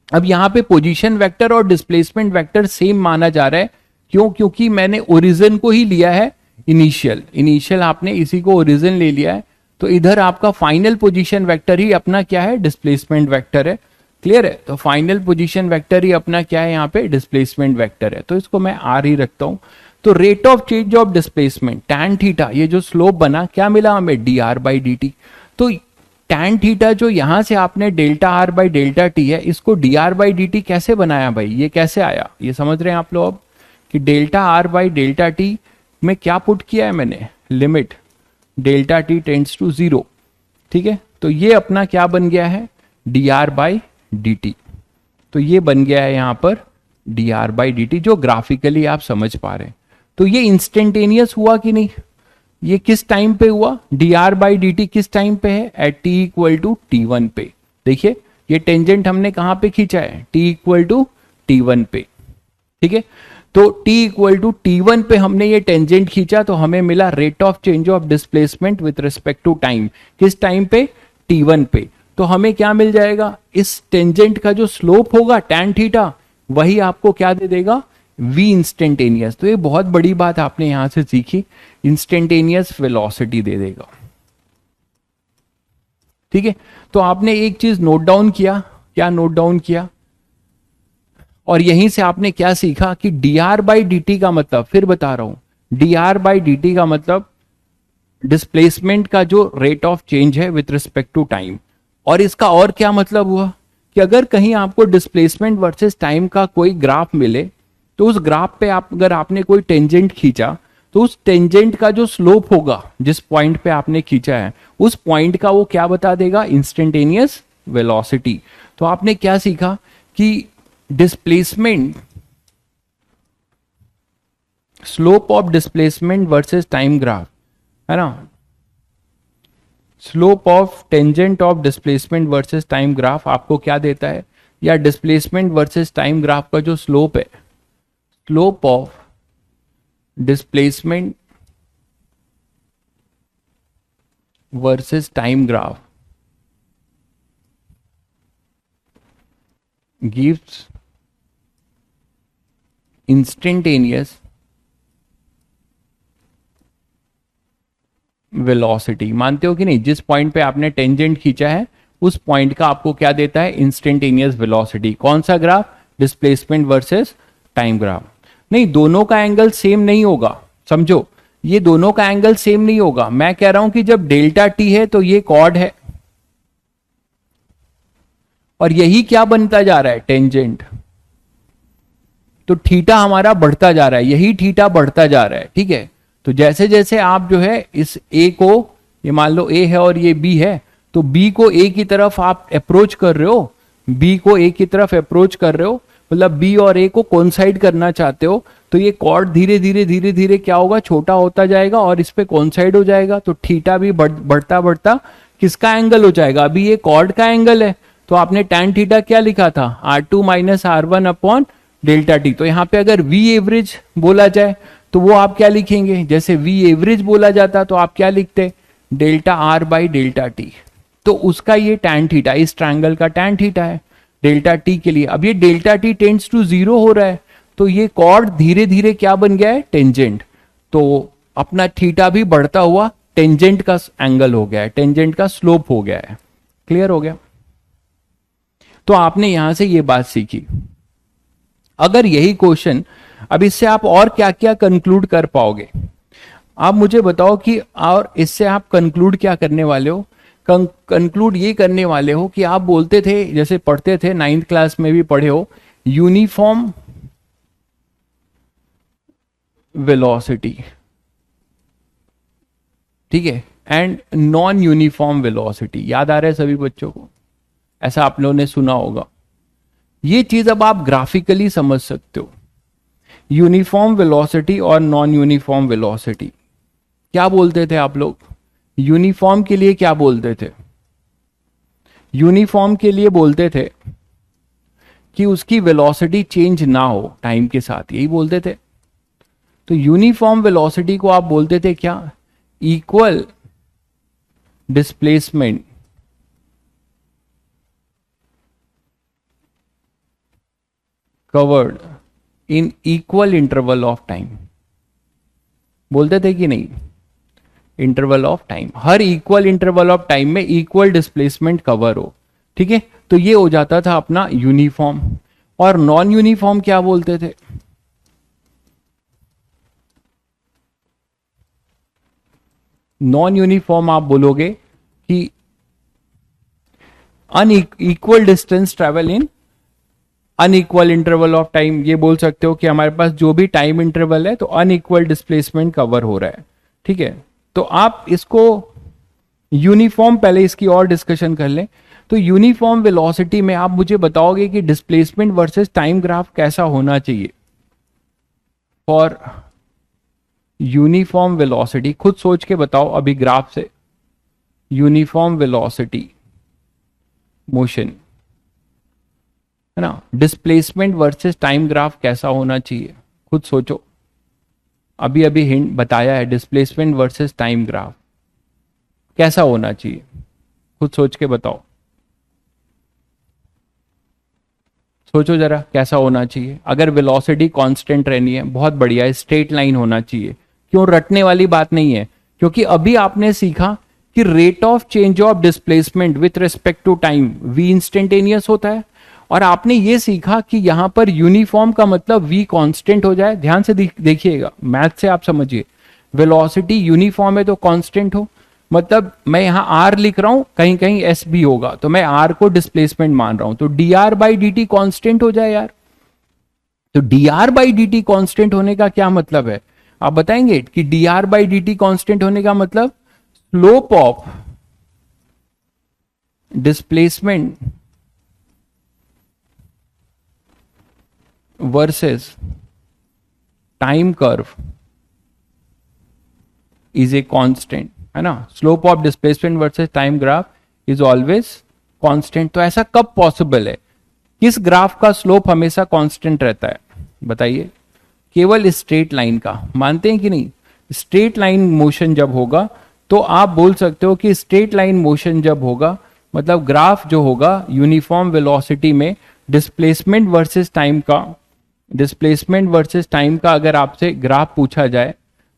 Speaker 1: अब यहां पे पोजीशन वेक्टर और डिस्प्लेसमेंट वेक्टर सेम माना जा रहा है, क्यों, क्योंकि मैंने ओरिजिन को ही लिया है इनिशियल आपने इसी को ओरिजिन ले लिया है, तो इधर आपका फाइनल पोजीशन वेक्टर ही अपना क्या है, डिस्प्लेसमेंट वेक्टर है। क्लियर है, तो फाइनल पोजीशन वेक्टर ही अपना क्या है, यहाँ पे डिस्प्लेसमेंट वेक्टर है, तो इसको मैं आर ही रखता हूं। तो rate of change of displacement tan theta, ये जो स्लोप बना क्या मिला हमें, D r by d t. तो टैन थीटा जो यहां से आपने delta r by delta T है, इसको D r by d T कैसे बनाया भाई, ये कैसे आया, ये समझ रहे हैं आप लोग अब, कि delta r by delta t में क्या पुट किया है मैंने, limit delta t tends to zero, ठीक है। तो ये अपना क्या बन गया है, d r by d t, तो ये बन गया है यहां पर d r by d t, जो ग्राफिकली आप समझ पा रहे हैं। तो ये इंस्टेंटेनियस हुआ कि नहीं, ये किस टाइम पे हुआ, d r by d t किस टाइम पे है, at t equal to t one पे। देखिए ये टेंजेंट हमने कहां पे खींचा है, t equal to t one पे, ठीक है। तो t equal to t one पे हमने ये टेंजेंट खींचा, तो हमें मिला rate of change of displacement with respect to time, किस टाइम पे, t1 पे। तो हमें क्या मिल जाएगा, इस टेंजेंट का जो स्लोप होगा टैन थीटा, वही आपको क्या दे देगा, v इंस्टेंटेनियस। तो ये बहुत बड़ी बात आपने यहां से सीखी, इंस्टेंटेनियस वेलोसिटी दे देगा, ठीक है। तो आपने एक चीज नोट डाउन किया, क्या नोट डाउन किया, और यहीं से आपने क्या सीखा कि D r by d T का मतलब, फिर बता रहा हूं, D r by d T का मतलब डिस्प्लेसमेंट का जो रेट ऑफ चेंज है विथ रिस्पेक्ट टू टाइम। और इसका और क्या मतलब हुआ कि अगर कहीं आपको डिस्प्लेसमेंट वर्सेस टाइम का कोई ग्राफ मिले, तो उस ग्राफ पे अगर आपने कोई टेंजेंट खींचा, तो उस टेंजेंट का जो स्लोप होगा जिस पॉइंट पे आपने खींचा है, उस पॉइंट का वो क्या बता देगा, इंस्टेंटेनियस वेलोसिटी। तो आपने क्या सीखा कि displacement, slope of displacement versus time graph, है ना, slope of tangent of displacement versus time graph आपको क्या देता है, या डिस्प्लेसमेंट वर्सेस टाइम ग्राफ का जो स्लोप है, slope of displacement versus time graph gives instantaneous velocity. मानते हो कि नहीं, जिस पॉइंट पे आपने टेंजेंट खींचा है उस पॉइंट का आपको क्या देता है, इंस्टेंटेनियस वेलोसिटी। कौन सा graph, displacement versus time graph. नहीं, दोनों का एंगल सेम नहीं होगा, समझो, ये दोनों का एंगल सेम नहीं होगा। मैं कह रहा हूं कि जब डेल्टा टी है तो ये कॉर्ड है, और यही क्या बनता जा रहा है, टेंजेंट। तो थीटा हमारा बढ़ता जा रहा है, यही थीटा बढ़ता जा रहा है, ठीक है। तो जैसे जैसे आप जो है इस ए को, ये मान लो ए है और ये बी है, तो बी को ए की तरफ आप अप्रोच कर रहे हो, बी को ए की तरफ अप्रोच कर रहे हो, मतलब बी और ए को कोइंसाइड करना चाहते हो, तो ये कॉर्ड धीरे धीरे धीरे धीरे क्या होगा, छोटा होता जाएगा और इस पे कोइंसाइड हो जाएगा। तो थीटा भी बढ़ता बढ़ता किसका एंगल हो जाएगा, अभी ये कॉर्ड का एंगल है, तो आपने टैन थीटा क्या लिखा था, R2 minus R1 upon delta T. तो यहाँ पे अगर वी एवरेज बोला जाए तो वो आप क्या लिखेंगे, जैसे वी एवरेज बोला जाता तो आप क्या लिखते, delta r by delta T. तो उसका ये टैन थीटा, इस ट्रायंगल का टैन थीटा है डेल्टा टी के लिए। अब ये डेल्टा टी टेंड्स टू 0 हो रहा है, तो ये कॉर्ड धीरे धीरे क्या बन गया है, टेंजेंट। तो अपना थीटा भी बढ़ता हुआ टेंजेंट का एंगल हो गया है, टेंजेंट का स्लोप हो गया है। क्लियर हो गया। तो आपने यहां से ये बात सीखी। अगर यही क्वेश्चन, अब इससे आप और क्या क्या कंक्लूड कर पाओगे, आप मुझे बताओ कि, और इससे आप कंक्लूड क्या करने वाले हो, कंक्लूड ये करने वाले हो कि आप बोलते थे, जैसे पढ़ते थे 9th क्लास में भी पढ़े हो, यूनिफॉर्म वेलोसिटी, ठीक है, एंड नॉन यूनिफॉर्म वेलोसिटी। याद आ रहा है सभी बच्चों को, ऐसा आप लोगों ने सुना होगा। ये चीज अब आप ग्राफिकली समझ सकते हो, यूनिफॉर्म वेलोसिटी और नॉन यूनिफॉर्म वेलोसिटी। क्या बोलते थे आप लोग, यूनिफॉर्म के लिए क्या बोलते थे, यूनिफॉर्म के लिए बोलते थे कि उसकी वेलोसिटी चेंज ना हो टाइम के साथ, यही बोलते थे। तो यूनिफॉर्म वेलोसिटी को आप बोलते थे क्या, equal displacement covered in equal interval of time, बोलते थे कि नहीं, interval of time, her equal interval of time में इक्वल डिस्प्लेसमेंट कवर हो, ठीक है। तो ये हो जाता था अपना यूनिफॉर्म। और नॉन यूनिफॉर्म क्या बोलते थे, नॉन यूनिफॉर्म आप बोलोगे कि unequal distance travel in unequal interval of time. ये बोल सकते हो कि हमारे पास जो भी टाइम इंटरवल है तो अनइक्वल डिस्प्लेसमेंट कवर हो रहा है, ठीक है। तो आप इसको यूनिफॉर्म, पहले इसकी और डिस्कशन कर लें। तो यूनिफॉर्म वेलोसिटी में आप मुझे बताओगे कि डिस्प्लेसमेंट वर्सेस टाइम ग्राफ कैसा होना चाहिए फॉर यूनिफॉर्म वेलोसिटी, खुद सोच के बताओ अभी ग्राफ से, यूनिफॉर्म वेलोसिटी मोशन है ना, डिस्प्लेसमेंट वर्सेस टाइम ग्राफ कैसा होना चाहिए, खुद सोचो। अभी अभी हिंट बताया है, डिस्प्लेसमेंट वर्सेस टाइम ग्राफ कैसा होना चाहिए, खुद सोच के बताओ, सोचो जरा कैसा होना चाहिए। अगर वेलोसिटी कांस्टेंट रहनी है, बहुत बढ़िया, स्ट्रेट लाइन होना चाहिए। क्यों, रटने वाली बात नहीं है, क्योंकि अभी आपने सीखा कि rate of change of displacement with respect to time v instantaneous होता है, और आपने ये सीखा कि यहां पर यूनिफॉर्म का मतलब v कांस्टेंट हो जाए। ध्यान से देखिएगा, मैथ से आप समझिए, वेलोसिटी यूनिफॉर्म है तो कांस्टेंट हो, मतलब मैं यहां r लिख रहा हूं, कहीं कहीं s भी होगा, तो मैं r को डिस्प्लेसमेंट मान रहा हूं, तो dr बाई dt कांस्टेंट हो जाए यार। तो dr बाई dt कांस्टेंट होने का क्या मतलब है, आप बताएंगे कि dr बाई dt कांस्टेंट होने का मतलब slope of displacement versus time curve is a constant, है ना। Slope of displacement versus time graph is always constant. तो ऐसा कब पॉसिबल है, किस ग्राफ का स्लोप हमेशा कांस्टेंट रहता है, बताइए। केवल स्ट्रेट लाइन का, मानते हैं कि नहीं, स्ट्रेट लाइन मोशन जब होगा तो आप बोल सकते हो कि स्ट्रेट लाइन मोशन जब होगा, मतलब ग्राफ जो होगा यूनिफॉर्म वेलोसिटी में डिस्प्लेसमेंट वर्सेस टाइम का, डिस्प्लेसमेंट वर्सेस टाइम का अगर आपसे ग्राफ पूछा जाए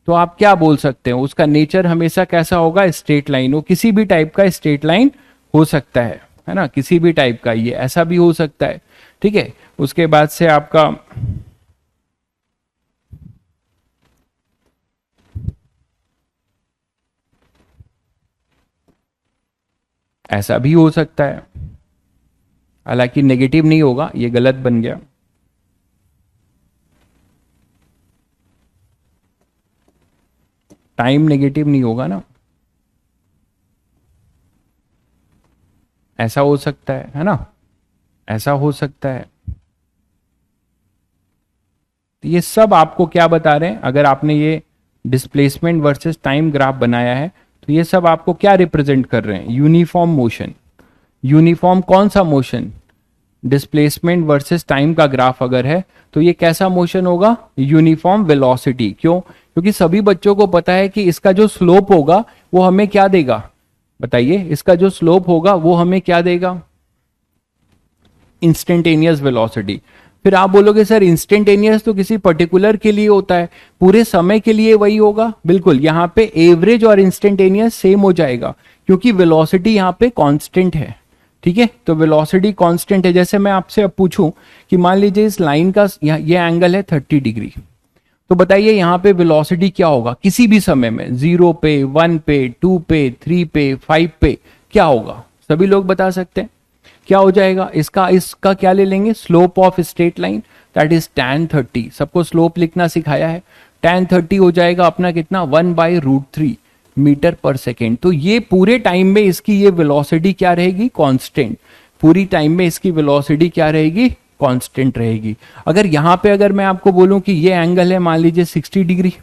Speaker 1: तो आप क्या बोल सकते हो, उसका नेचर हमेशा कैसा होगा, स्ट्रेट लाइन हो, किसी भी टाइप का स्ट्रेट लाइन हो सकता है ना, किसी भी टाइप का, ये ऐसा भी हो सकता है, ठीक है। उसके बाद से आपका ऐसा भी हो सकता है, हालांकि नेगेटिव नहीं होगा, ये गलत बन गया। टाइम नेगेटिव नहीं होगा ना, ऐसा हो सकता है ना, ऐसा हो सकता है। तो ये सब आपको क्या बता रहे हैं, अगर आपने ये डिस्प्लेसमेंट वर्सेस टाइम ग्राफ बनाया है तो ये सब आपको क्या रिप्रेजेंट कर रहे हैं, यूनिफॉर्म मोशन। यूनिफॉर्म कौन सा मोशन, डिस्प्लेसमेंट वर्सेस टाइम का ग्राफ अगर है तो ये कैसा मोशन होगा, यूनिफॉर्म वेलोसिटी। क्यों, क्योंकि सभी बच्चों को पता है कि इसका जो स्लोप होगा वो हमें क्या देगा, बताइए, इसका जो स्लोप होगा वो हमें क्या देगा, इंस्टेंटेनियस वेलोसिटी। फिर आप बोलोगे सर इंस्टेंटेनियस तो किसी पर्टिकुलर के लिए होता है, पूरे समय के लिए वही होगा। बिल्कुल, यहां पे एवरेज और इंस्टेंटेनियस सेम हो जाएगा क्योंकि वेलोसिटी यहां पे कांस्टेंट है। ठीक है, तो वेलोसिटी कांस्टेंट है। जैसे मैं आपसे अब पूछूं कि मान लीजिए इस लाइन का ये एंगल है 30 डिग्री, तो बताइए यहां पे वेलोसिटी क्या होगा किसी भी समय में, 0 पे, 1 पे, 2 पे, 3 पे, 5 पे, क्या होगा, सभी लोग बता सकते हैं क्या हो जाएगा। इसका क्या ले लेंगे, slope of straight line, that is tan 30। सबको स्लोप लिखना सिखाया है। tan 30 हो जाएगा अपना कितना, 1/√3 मीटर पर सेकेंड। तो ये पूरे टाइम में इसकी ये वेलोसिटी क्या रहेगी, कांस्टेंट। पूरी टाइम में इसकी वेलोसिटी क्या रहेगी, कांस्टेंट रहेगी। अगर यहां पे अगर मैं आपको बोलूं कि ये एंगल है मान लीजिए 60 डिग्री,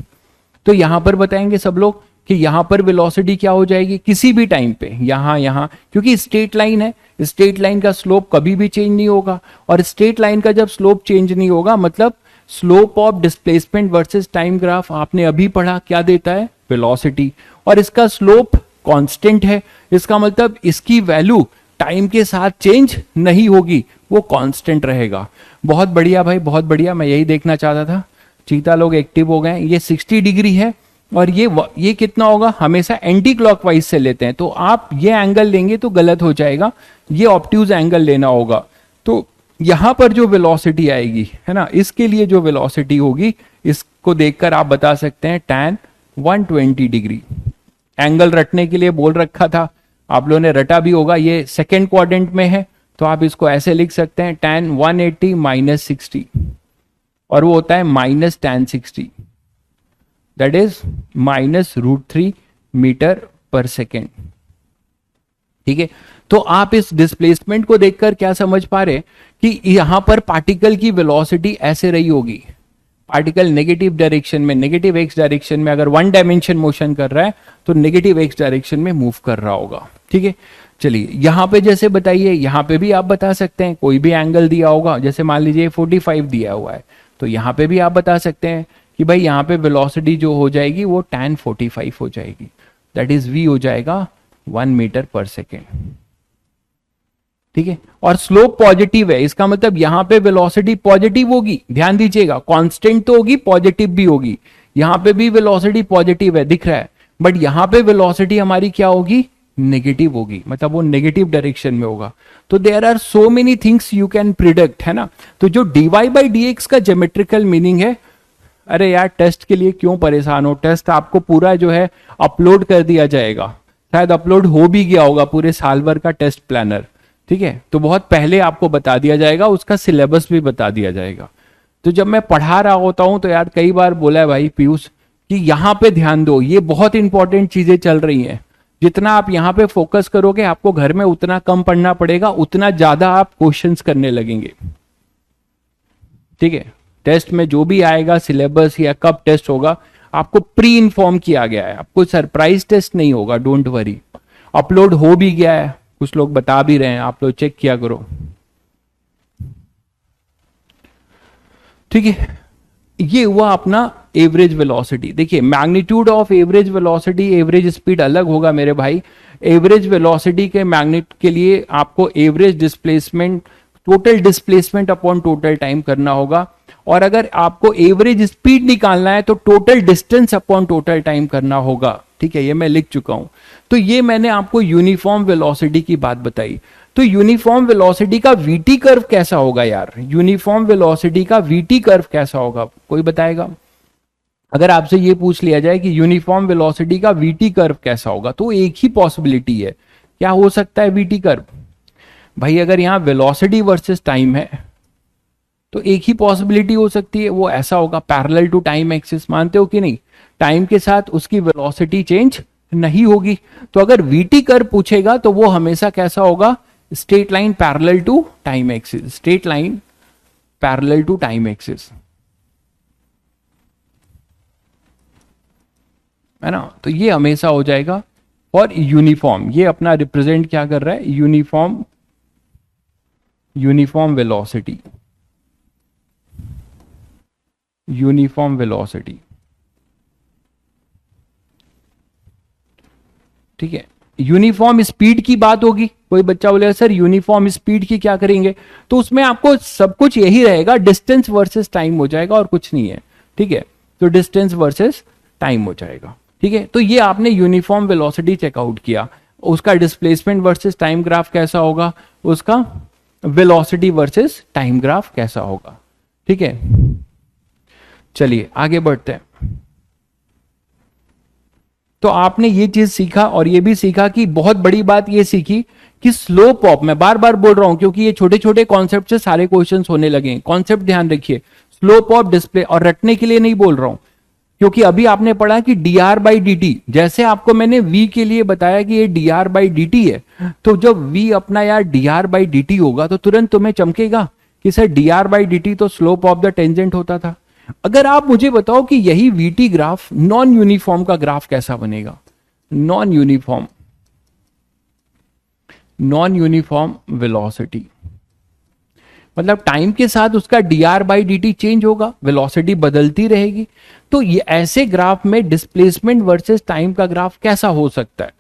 Speaker 1: तो यहां पर बताएंगे सब लोग कि यहां पर वेलोसिटी क्या हो जाएगी किसी भी टाइम पे, यहां क्योंकि स्ट्रेट लाइन है, स्ट्रेट लाइन का स्लोप कभी भी चेंज नहीं होगा। और स्ट्रेट लाइन का जब स्लोप चेंज नहीं होगा मतलब slope of displacement versus time graph आपने अभी पढ़ा क्या देता है, वेलोसिटी। और इसका स्लोप कांस्टेंट है, इसका मतलब इसकी वैल्यू टाइम के साथ चेंज नहीं होगी, वो कांस्टेंट रहेगा। बहुत बढ़िया भाई, बहुत बढ़िया, मैं यही देखना चाहता था। चीता लोग एक्टिव हो गए। ये 60 डिग्री है और ये कितना होगा, हमेशा एंटी क्लॉकवाइज से लेते हैं, तो आप ये एंगल लेंगे तो गलत हो जाएगा, ये ऑब्ट्यूज एंगल लेना होगा। तो यहां पर जो वेलोसिटी आएगी है ना, इसके लिए जो वेलोसिटी होगी इसको देखकर आप बता सकते हैं tan 120 डिग्री। एंगल रटने के लिए बोल रखा था, आप लोगों ने रटा भी होगा। ये सेकेंड क्वाड्रेंट में है तो आप इसको ऐसे लिख सकते हैं tan 180 - 60, और वो होता है -tan 60, दैट इज -√3 मीटर पर सेकेंड। ठीक है, तो आप इस डिस्प्लेसमेंट को देखकर क्या समझ पा रहे कि यहां पर पार्टिकल की वेलोसिटी ऐसे रही होगी। पार्टिकल नेगेटिव डायरेक्शन में, नेगेटिव एक्स डायरेक्शन में अगर वन डायमेंशन मोशन कर रहा है तो नेगेटिव एक्स डायरेक्शन में मूव कर रहा होगा। ठीक है, चलिए यहां पे जैसे बताइए, यहां पे भी आप बता सकते हैं, कोई भी एंगल दिया होगा, जैसे मान लीजिए 45 दिया हुआ है, तो यहां पे भी आप बता सकते हैं कि भाई यहाँ पे वेलोसिटी जो हो जाएगी वो tan 45 हो जाएगी, दैट इज v हो जाएगा 1 मीटर पर सेकेंड। ठीक है, और स्लोप पॉजिटिव है, इसका मतलब यहां पे वेलोसिटी पॉजिटिव होगी, ध्यान दीजिएगा, कांस्टेंट तो होगी, पॉजिटिव भी होगी। यहां पे भी वेलोसिटी पॉजिटिव है दिख रहा है, बट यहां पे वेलोसिटी हमारी क्या होगी, नेगेटिव होगी, मतलब वो नेगेटिव डायरेक्शन में होगा। तो there are so many things you can predict, है ना। तो जो dy/dx का ज्योमेट्रिकल मीनिंग है, अरे यार टेस्ट के लिए क्यों परेशान हो, टेस्ट आपको पूरा जो है अपलोड कर दिया जाएगा, शायद अपलोड हो भी गया होगा पूरे साल भर का टेस्ट प्लानर। ठीक है, तो बहुत पहले आपको बता दिया जाएगा, उसका सिलेबस भी बता दिया जाएगा। तो जब मैं पढ़ा रहा होता हूं तो यार कई बार बोला है भाई पीयूष कि यहां पे ध्यान दो, ये बहुत इंपॉर्टेंट चीजें चल रही हैं, जितना आप यहां पे फोकस करोगे आपको घर में उतना कम पढ़ना पड़ेगा, उतना ज्यादा आप क्वेश्चंस करने लगेंगे। ठीक है, टेस्ट में जो भी आएगा सिलेबस या कब टेस्ट होगा आपको प्री इन्फॉर्म किया गया है, आपको सरप्राइज टेस्ट नहीं होगा, डोंट वरी। अपलोड हो भी गया है, कुछ लोग बता भी रहे हैं, आप लोग चेक किया करो। ठीक है, ये हुआ अपना एवरेज वेलोसिटी। देखिए magnitude of average velocity, average speed अलग होगा मेरे भाई। एवरेज वेलोसिटी के मैग्नेट के लिए आपको average displacement, total displacement upon total time करना होगा, और अगर आपको एवरेज स्पीड निकालना है तो total distance upon total time करना होगा। ठीक है, ये मैं लिख चुका हूं। तो ये मैंने आपको यूनिफॉर्म वेलोसिटी की बात बताई। तो यूनिफॉर्म वेलोसिटी का वीटी कर्व कैसा होगा यार, यूनिफॉर्म वेलोसिटी का वीटी कर्व कैसा होगा, कोई बताएगा। अगर आपसे ये पूछ लिया जाए कि यूनिफॉर्म वेलोसिटी का वीटी कर्व कैसा होगा, तो एक ही पॉसिबिलिटी है क्या हो सकता है वीटी कर्व? भाई अगर यहाँ वेलोसिटी वर्सेस टाइम है तो एक ही पॉसिबिलिटी हो सकती है, वो ऐसा होगा पैरेलल टू टाइम एक्सिस। मानते हो कि नहीं? टाइम के साथ उसकी वेलोसिटी चेंज नहीं होगी। तो अगर वीटी कर्व पूछेगा तो वो हमेशा कैसा होगा? Straight line parallel to time axis, straight line parallel to time axis, है ना? तो ये हमेशा हो जाएगा। और यूनिफॉर्म, ये अपना रिप्रेजेंट क्या कर रहा है? Uniform, uniform velocity, uniform velocity, ठीक है। यूनिफॉर्म स्पीड की बात होगी, कोई बच्चा बोलेगा सर यूनिफॉर्म स्पीड की क्या करेंगे? तो उसमें आपको सब कुछ यही रहेगा, डिस्टेंस वर्सेस टाइम हो जाएगा और कुछ नहीं है, ठीक है। तो डिस्टेंस वर्सेस टाइम हो जाएगा, ठीक है। तो ये आपने यूनिफॉर्म वेलोसिटी चेकआउट किया, उसका डिस्प्लेसमेंट वर्सेस टाइम ग्राफ कैसा होगा, उसका वेलोसिटी वर्सेस टाइम ग्राफ कैसा होगा, ठीक है। चलिए आगे बढ़ते हैं। तो आपने ये चीज सीखा और ये भी सीखा कि बहुत बड़ी बात ये सीखी कि स्लोप ऑफ, मैं बार बार बोल रहा हूं क्योंकि ये छोटे छोटे कॉन्सेप्ट से सारे क्वेश्चंस होने लगे, कॉन्सेप्ट ध्यान रखिए। स्लोप ऑफ डिस्प्ले, और रटने के लिए नहीं बोल रहा हूं, क्योंकि अभी आपने पढ़ा कि dr बाई डी टी, जैसे आपको मैंने v के लिए बताया कि ये dr बाई डी टी है, तो जब v अपना यार dr बाई डी टी होगा तो तुरंत तुम्हें चमकेगा कि sir dr by d t तो स्लोप ऑफ द टेंजेंट होता था। अगर आप मुझे बताओ कि यही वीटी ग्राफ नॉन यूनिफॉर्म का ग्राफ कैसा बनेगा? Non uniform, non uniform velocity, मतलब टाइम के साथ उसका dr by d T change होगा, वेलोसिटी बदलती रहेगी। तो ये ऐसे ग्राफ में डिस्प्लेसमेंट वर्सेस टाइम का ग्राफ कैसा हो सकता है?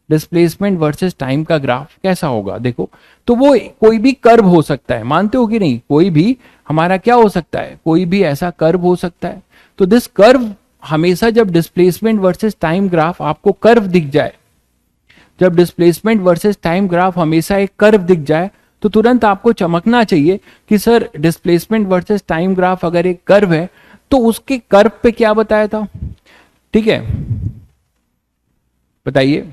Speaker 1: डिस्प्लेसमेंट वर्सेस टाइम का ग्राफ कैसा होगा? देखो, तो वो कोई भी कर्व हो सकता है, मानते हो कि नहीं? कोई भी हमारा क्या हो सकता है? कोई भी ऐसा कर्व हो सकता है। तो दिस कर्व हमेशा, जब डिस्प्लेसमेंट वर्सेस टाइम ग्राफ आपको कर्व दिख जाए, जब डिस्प्लेसमेंट वर्सेस टाइम ग्राफ हमेशा एक कर्व दिख जाए, तो तुरंत आपको चमकना चाहिए कि sir displacement versus time graph अगर एक कर्व है तो उसके कर्व पे क्या बताया था, ठीक है, बताइए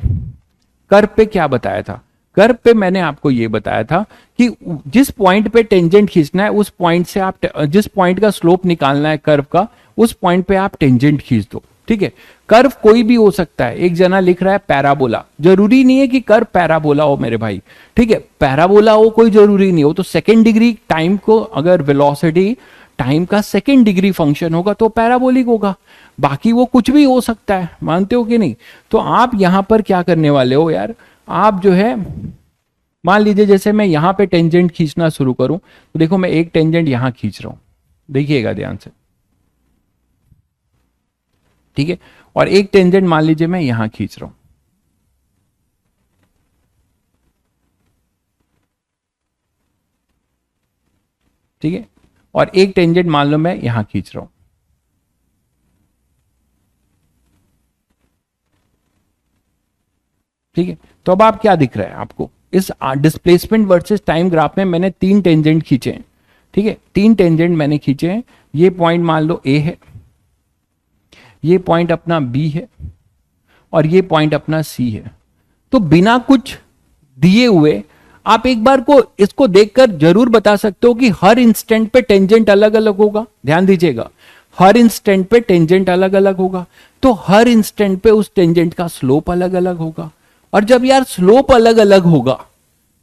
Speaker 1: कर्व पे क्या बताया था? कर्व पे मैंने आपको ये बताया था कि जिस पॉइंट पे टेंजेंट खींचना है उस पॉइंट से आप, जिस पॉइंट का स्लोप निकालना है कर्व का, उस पॉइंट पे आप टेंजेंट खींच दो, ठीक है। कर्व कोई भी हो सकता है। एक जना लिख रहा है पैराबोला, जरूरी नहीं है कि कर्व पैराबोला हो मेरे भाई, ठीक है। पैराबोला हो कोई जरूरी नहीं हो, तो सेकेंड डिग्री टाइम को, अगर वेलोसिटी टाइम का सेकेंड डिग्री फंक्शन होगा तो पैराबोलिक होगा, बाकी वो कुछ भी हो सकता है, मानते हो कि नहीं? तो आप यहां पर क्या करने वाले हो यार, आप जो है, मान लीजिए जैसे मैं यहां पे टेंजेंट खींचना शुरू करूं, तो देखो मैं एक टेंजेंट यहां खींच रहा हूं, देखिएगा ध्यान से, ठीक है। और एक टेंजेंट मान लीजिए मैं यहां खींच रहा हूं, ठीक है। और एक टेंजेंट मान लो मैं यहां खींच रहा हूं, ठीक है। तो अब आप क्या दिख रहा है आपको? इस डिस्प्लेसमेंट वर्सेस टाइम ग्राफ में मैंने तीन टेंजेंट खींचे हैं, ठीक है। तीन टेंजेंट मैंने खींचे हैं। ये पॉइंट मान लो ए है, ये पॉइंट अपना बी है, और ये पॉइंट अपना सी है। तो बिना कुछ दिए हुए आप एक बार को इसको देखकर जरूर बता सकते हो कि हर इंस्टेंट पे टेंजेंट अलग अलग होगा। ध्यान दीजिएगा, हर इंस्टेंट पे टेंजेंट अलग अलग होगा, तो हर इंस्टेंट पे उस टेंजेंट का स्लोप अलग अलग होगा। और जब यार स्लोप अलग अलग होगा,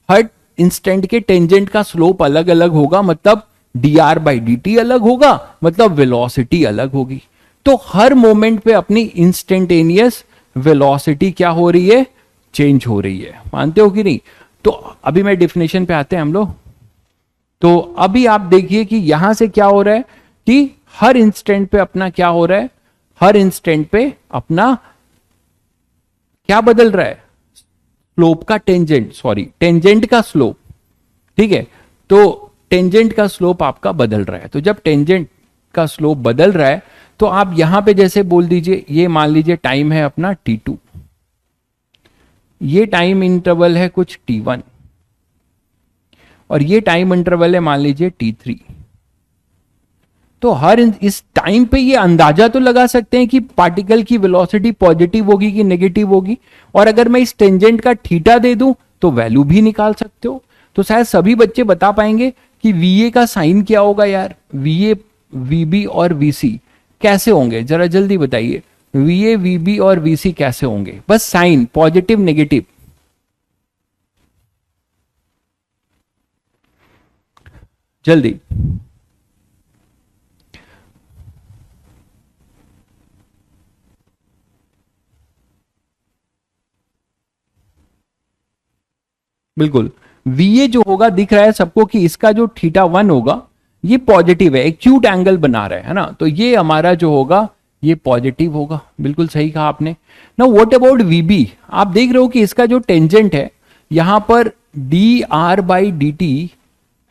Speaker 1: हर इंस्टेंट के टेंजेंट का स्लोप अलग अलग होगा, मतलब dr बाई डी टी अलग होगा, मतलब वेलोसिटी अलग होगी। तो हर मोमेंट पे अपनी इंस्टेंटेनियस वेलोसिटी क्या हो रही है? चेंज हो रही है, मानते हो कि नहीं? तो अभी मैं डिफिनेशन पे आते हैं हम लोग। तो अभी आप देखिए कि यहां से क्या हो रहा है कि हर इंस्टेंट पे अपना क्या हो रहा है, हर इंस्टेंट पे अपना क्या बदल रहा है? स्लोप का टेंजेंट, सॉरी टेंजेंट का स्लोप, ठीक है। तो टेंजेंट का स्लोप आपका बदल रहा है। तो जब टेंजेंट का स्लोप बदल रहा है तो आप यहां पे जैसे बोल दीजिए, ये मान लीजिए टाइम है अपना t2, ये टाइम इंटरवल है कुछ t1, और ये टाइम इंटरवल है मान लीजिए t3। तो इस टाइम पे ये अंदाजा तो लगा सकते हैं कि पार्टिकल की वेलोसिटी पॉजिटिव होगी कि नेगेटिव होगी, और अगर मैं इस टेंजेंट का थीटा दे दूं तो वैल्यू भी निकाल सकते हो। तो शायद सभी बच्चे बता पाएंगे कि वीए का साइन क्या होगा यार, वीए वीबी और वीसी कैसे होंगे, जरा जल्दी बताइए, वीए वीबी और वीसी कैसे होंगे, बस साइन पॉजिटिव नेगेटिव। जल्दी। बिल्कुल, वीए जो होगा दिख रहा है सबको कि इसका जो थीटा वन होगा ये पॉजिटिव है, एक्यूट एंगल बना रहा है ना, तो ये हमारा जो होगा ये पॉजिटिव होगा। बिल्कुल सही कहा आपने। ना व्हाट अबाउट वीबी, आप देख रहे हो कि इसका जो टेंजेंट है यहां पर d r by d t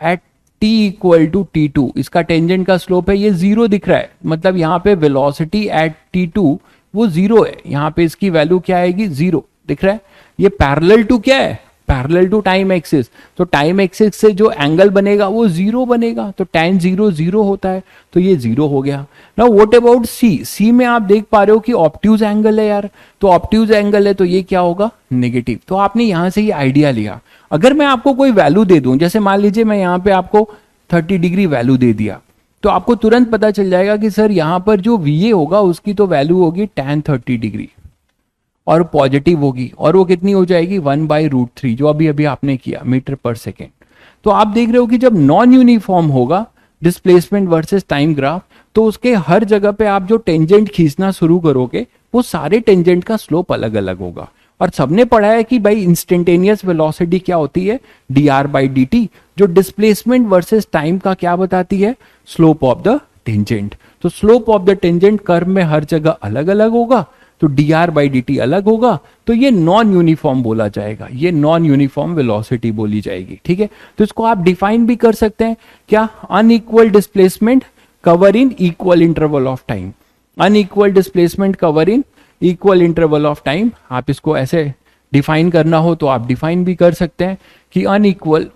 Speaker 1: at t equal to t two, इसका टेंजेंट का स्लोप है ये जीरो दिख रहा है, मतलब यहाँ पे वेलोसिटी एट टी टू वो जीरो है, यहाँ पे इसकी वैल्यू क्या आएगी, जीरो दिख रहा है। ये पैरेलल टू क्या है, पैरेलल टू टाइम एक्सिस, तो टाइम एक्सिस से जो एंगल बनेगा वो जीरो बनेगा, तो tan जीरो जीरो होता है, तो ये जीरो हो गया। नाउ व्हाट अबाउट सी, सी में आप देख पा रहे हो कि ऑब्ट्यूज एंगल है यार, तो ऑब्ट्यूज एंगल है तो ये क्या होगा, नेगेटिव। तो आपने यहां से ये आइडिया लिया। अगर मैं आपको कोई वैल्यू दे दूं, जैसे मान लीजिए मैं यहाँ पे आपको 30 डिग्री वैल्यू दे दिया, तो आपको तुरंत पता चल जाएगा कि सर यहाँ पर जो वीए होगा उसकी तो वैल्यू होगी tan 30 डिग्री और पॉजिटिव होगी, और वो कितनी हो जाएगी 1/√3, जो अभी अभी आपने किया मीटर पर सेकेंड। तो आप देख रहे हो कि जब नॉन यूनिफॉर्म होगा डिस्प्लेसमेंट वर्सेस टाइम ग्राफ, तो उसके हर जगह पे आप जो टेंजेंट खींचना शुरू करोगे वो सारे टेंजेंट का स्लोप अलग अलग होगा। और सबने पढ़ा है कि भाई इंस्टेंटेनियस वेलोसिटी क्या होती है, dr/dt, जो डिस्प्लेसमेंट वर्सेस टाइम का क्या बताती है, स्लोप ऑफ द टेंजेंट। तो slope of the tangent curve में हर जगह अलग अलग होगा, तो dr/dt अलग होगा, तो ये नॉन यूनिफॉर्म बोला जाएगा, ये नॉन यूनिफॉर्म वेलोसिटी बोली जाएगी। ठीक है, तो इसको आप डिफाइन भी कर सकते हैं क्या, unequal displacement cover in equal interval of time, unequal displacement cover in equal interval of time. आप इसको ऐसे डिफाइन करना हो तो आप डिफाइन भी कर सकते हैं कि unequal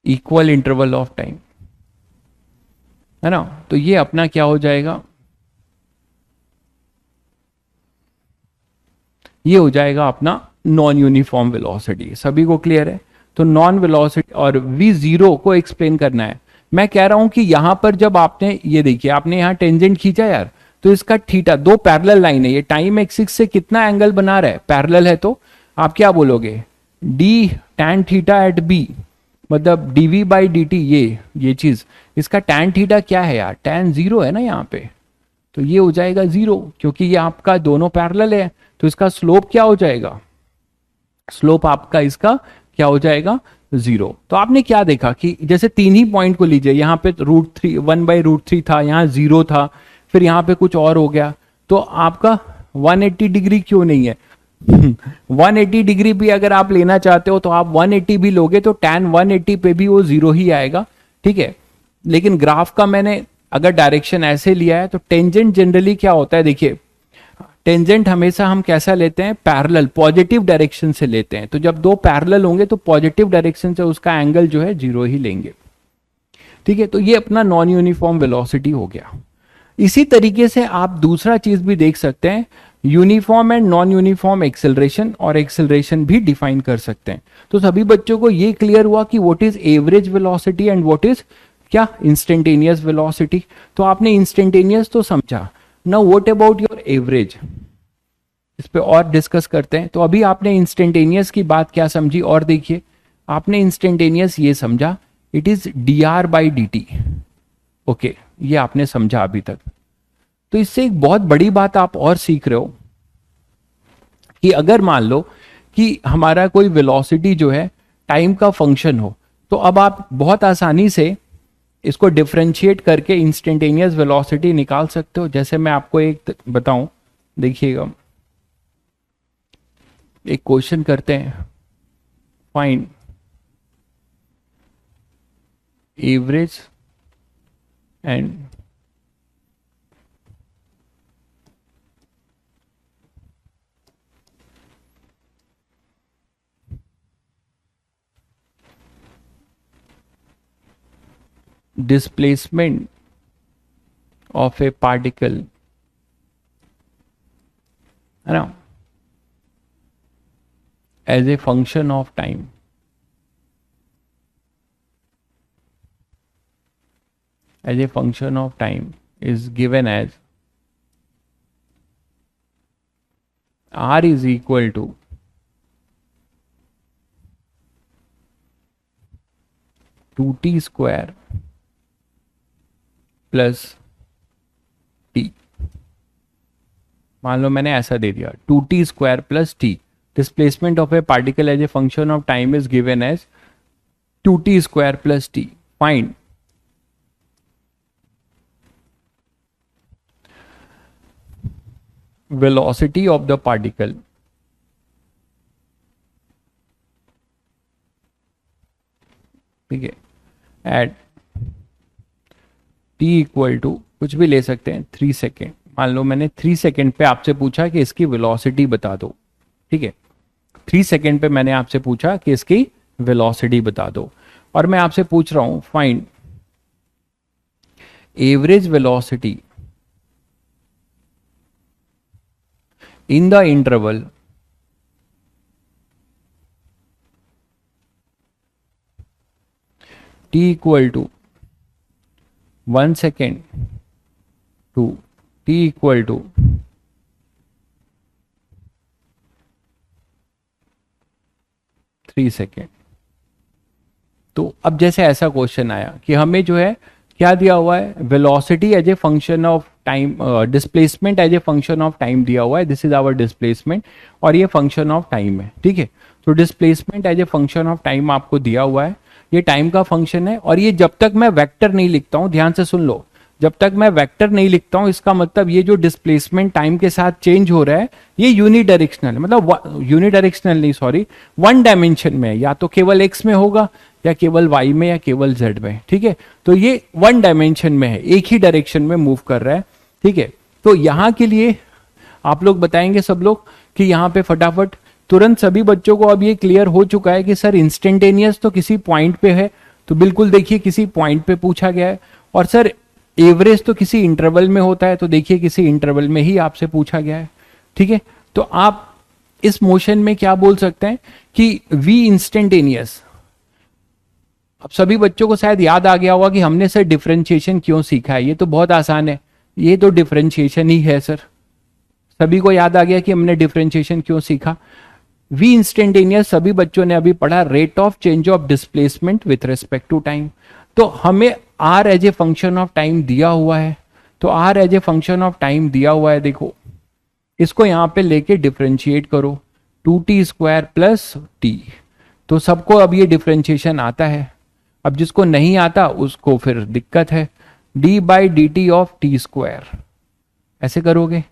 Speaker 1: equal interval of time, है ना, तो ये अपना क्या हो जाएगा, ये हो जाएगा अपना नॉन यूनिफॉर्म वेलोसिटी। सभी को क्लियर है। तो नॉन वेलोसिटी और वी जीरो को एक्सप्लेन करना है। मैं कह रहा हूं कि यहां पर जब आपने ये देखिए, आपने यहां टेंजेंट खींचा यार, तो इसका थीटा, दो पैरेलल लाइन है, ये टाइम एक्सिस से कितना एंगल बना रहा है, पैरेलल है, तो आप क्या बोलोगे, d tan theta at B, मतलब dv/dt, ये चीज, इसका tan थीटा क्या है यार, tan जीरो है ना यहाँ पे, तो ये हो जाएगा जीरो, क्योंकि ये आपका दोनों पैरेलल है, तो इसका स्लोप क्या हो जाएगा, स्लोप आपका इसका क्या हो जाएगा, जीरो। तो आपने क्या देखा कि जैसे तीन ही पॉइंट को लीजिए, यहाँ पे √3 1/√3 था, यहाँ जीरो था, फिर यहाँ पे कुछ और हो गया, तो आपका 180 डिग्री क्यों नहीं है 180 डिग्री भी अगर आप लेना चाहते हो तो आप 180 भी लोगे तो tan 180 पे भी वो जीरो ही आएगा। ठीक है, लेकिन ग्राफ का मैंने अगर डायरेक्शन ऐसे लिया है, तो टेंजेंट जनरली क्या होता है, देखिए टेंजेंट हमेशा हम कैसा लेते हैं, पैरेलल पॉजिटिव डायरेक्शन से लेते हैं, तो जब दो पैरेलल होंगे तो पॉजिटिव डायरेक्शन से उसका एंगल जो है जीरो ही लेंगे। ठीक है, तो ये अपना नॉन यूनिफॉर्म वेलोसिटी हो गया। इसी तरीके से आप दूसरा चीज भी देख सकते हैं, uniform and non uniform acceleration, और एक्सेलरेशन भी डिफाइन कर सकते हैं। तो सभी बच्चों को ये क्लियर हुआ कि what is average velocity and what is क्या, इंस्टेंटेनियस वेलोसिटी। तो आपने इंस्टेंटेनियस तो समझा, now what about your average, इस पे और डिस्कस करते हैं। तो अभी आपने इंस्टेंटेनियस की बात क्या समझी, और देखिए आपने इंस्टेंटेनियस ये समझा, इट इज dr/dt। ओके, ये आपने समझा अभी तक। तो इससे एक बहुत बड़ी बात आप और सीख रहे हो कि अगर मान लो कि हमारा कोई वेलोसिटी जो है टाइम का फंक्शन हो, तो अब आप बहुत आसानी से इसको डिफरेंशिएट करके इंस्टेंटेनियस वेलोसिटी निकाल सकते हो। जैसे मैं आपको एक बताऊं, देखिएगा, एक क्वेश्चन करते हैं, find average and displacement of a particle, है ना, as a function of time, as a function of time is given as r is equal to two t square plus t. मान लो मैंने ऐसा दे दिया 2t square plus t, displacement of a particle as a function of time is given as 2t square plus t. Find velocity of the particle ठीक है eight t equal to कुछ भी ले सकते हैं 3 सेकेंड। मान लो मैंने 3 सेकेंड पे आपसे पूछा कि इसकी वेलोसिटी बता दो, ठीक है, 3 सेकेंड पे मैंने आपसे पूछा कि इसकी वेलोसिटी बता दो, और मैं आपसे पूछ रहा हूं find average velocity in the interval t equal to 1 second to t equal to 3 second. तो अब जैसे ऐसा क्वेश्चन आया कि हमें जो है क्या दिया हुआ है, velocity as a function of time, displacement as a function of time दिया हुआ है, दिस इज आवर डिस्प्लेसमेंट, और ये फंक्शन ऑफ टाइम है, ठीक है। तो displacement as a function of time आपको दिया हुआ है, ये टाइम का फंक्शन है, और ये जब तक मैं वेक्टर नहीं लिखता हूं, ध्यान से सुन लो, जब तक मैं वेक्टर नहीं लिखता हूं इसका मतलब ये जो डिस्प्लेसमेंट टाइम के साथ चेंज हो रहा है ये यूनिडायरेक्शनल, मतलब यूनिडायरेक्शनल नहीं सॉरी, वन डायमेंशन में, या तो केवल एक्स में होगा या केवल वाई में या केवल जेड में, ठीक है। तो ये वन डायमेंशन में है, एक ही डायरेक्शन में मूव कर रहा है, ठीक है। तो यहां के लिए आप लोग बताएंगे सब लोग कि यहां पे फटाफट तुरंत सभी बच्चों को अब ये क्लियर हो चुका है कि सर इंस्टेंटेनियस तो किसी पॉइंट पे है, तो बिल्कुल देखिए किसी पॉइंट पे पूछा गया है, और सर एवरेज तो किसी इंटरवल में होता है, तो देखिए किसी इंटरवल में ही आपसे पूछा गया है, ठीक है। तो आप इस मोशन में क्या बोल सकते हैं कि v इंस्टेंटेनियस, अब सभी बच्चों को शायद याद आ गया होगा कि हमने सर डिफरेंशिएशन क्यों सीखा है, ये तो बहुत आसान है, ये तो डिफरेंशिएशन ही है सर, सभी को याद आ गया कि हमने डिफरेंशिएशन क्यों सीखा। v इंस्टेंटेनियस सभी बच्चों ने अभी पढ़ा, rate of change of displacement with respect to time. तो हमें r as a function of time दिया हुआ है, तो r as a function of time दिया हुआ है, देखो इसको यहां पे लेके डिफरेंशिएट करो 2t स्क्वायर प्लस टी, तो सबको अब ये डिफरेंशिएशन आता है, अब जिसको नहीं आता उसको फिर दिक्कत है, d by d T of T square ऐसे करोगे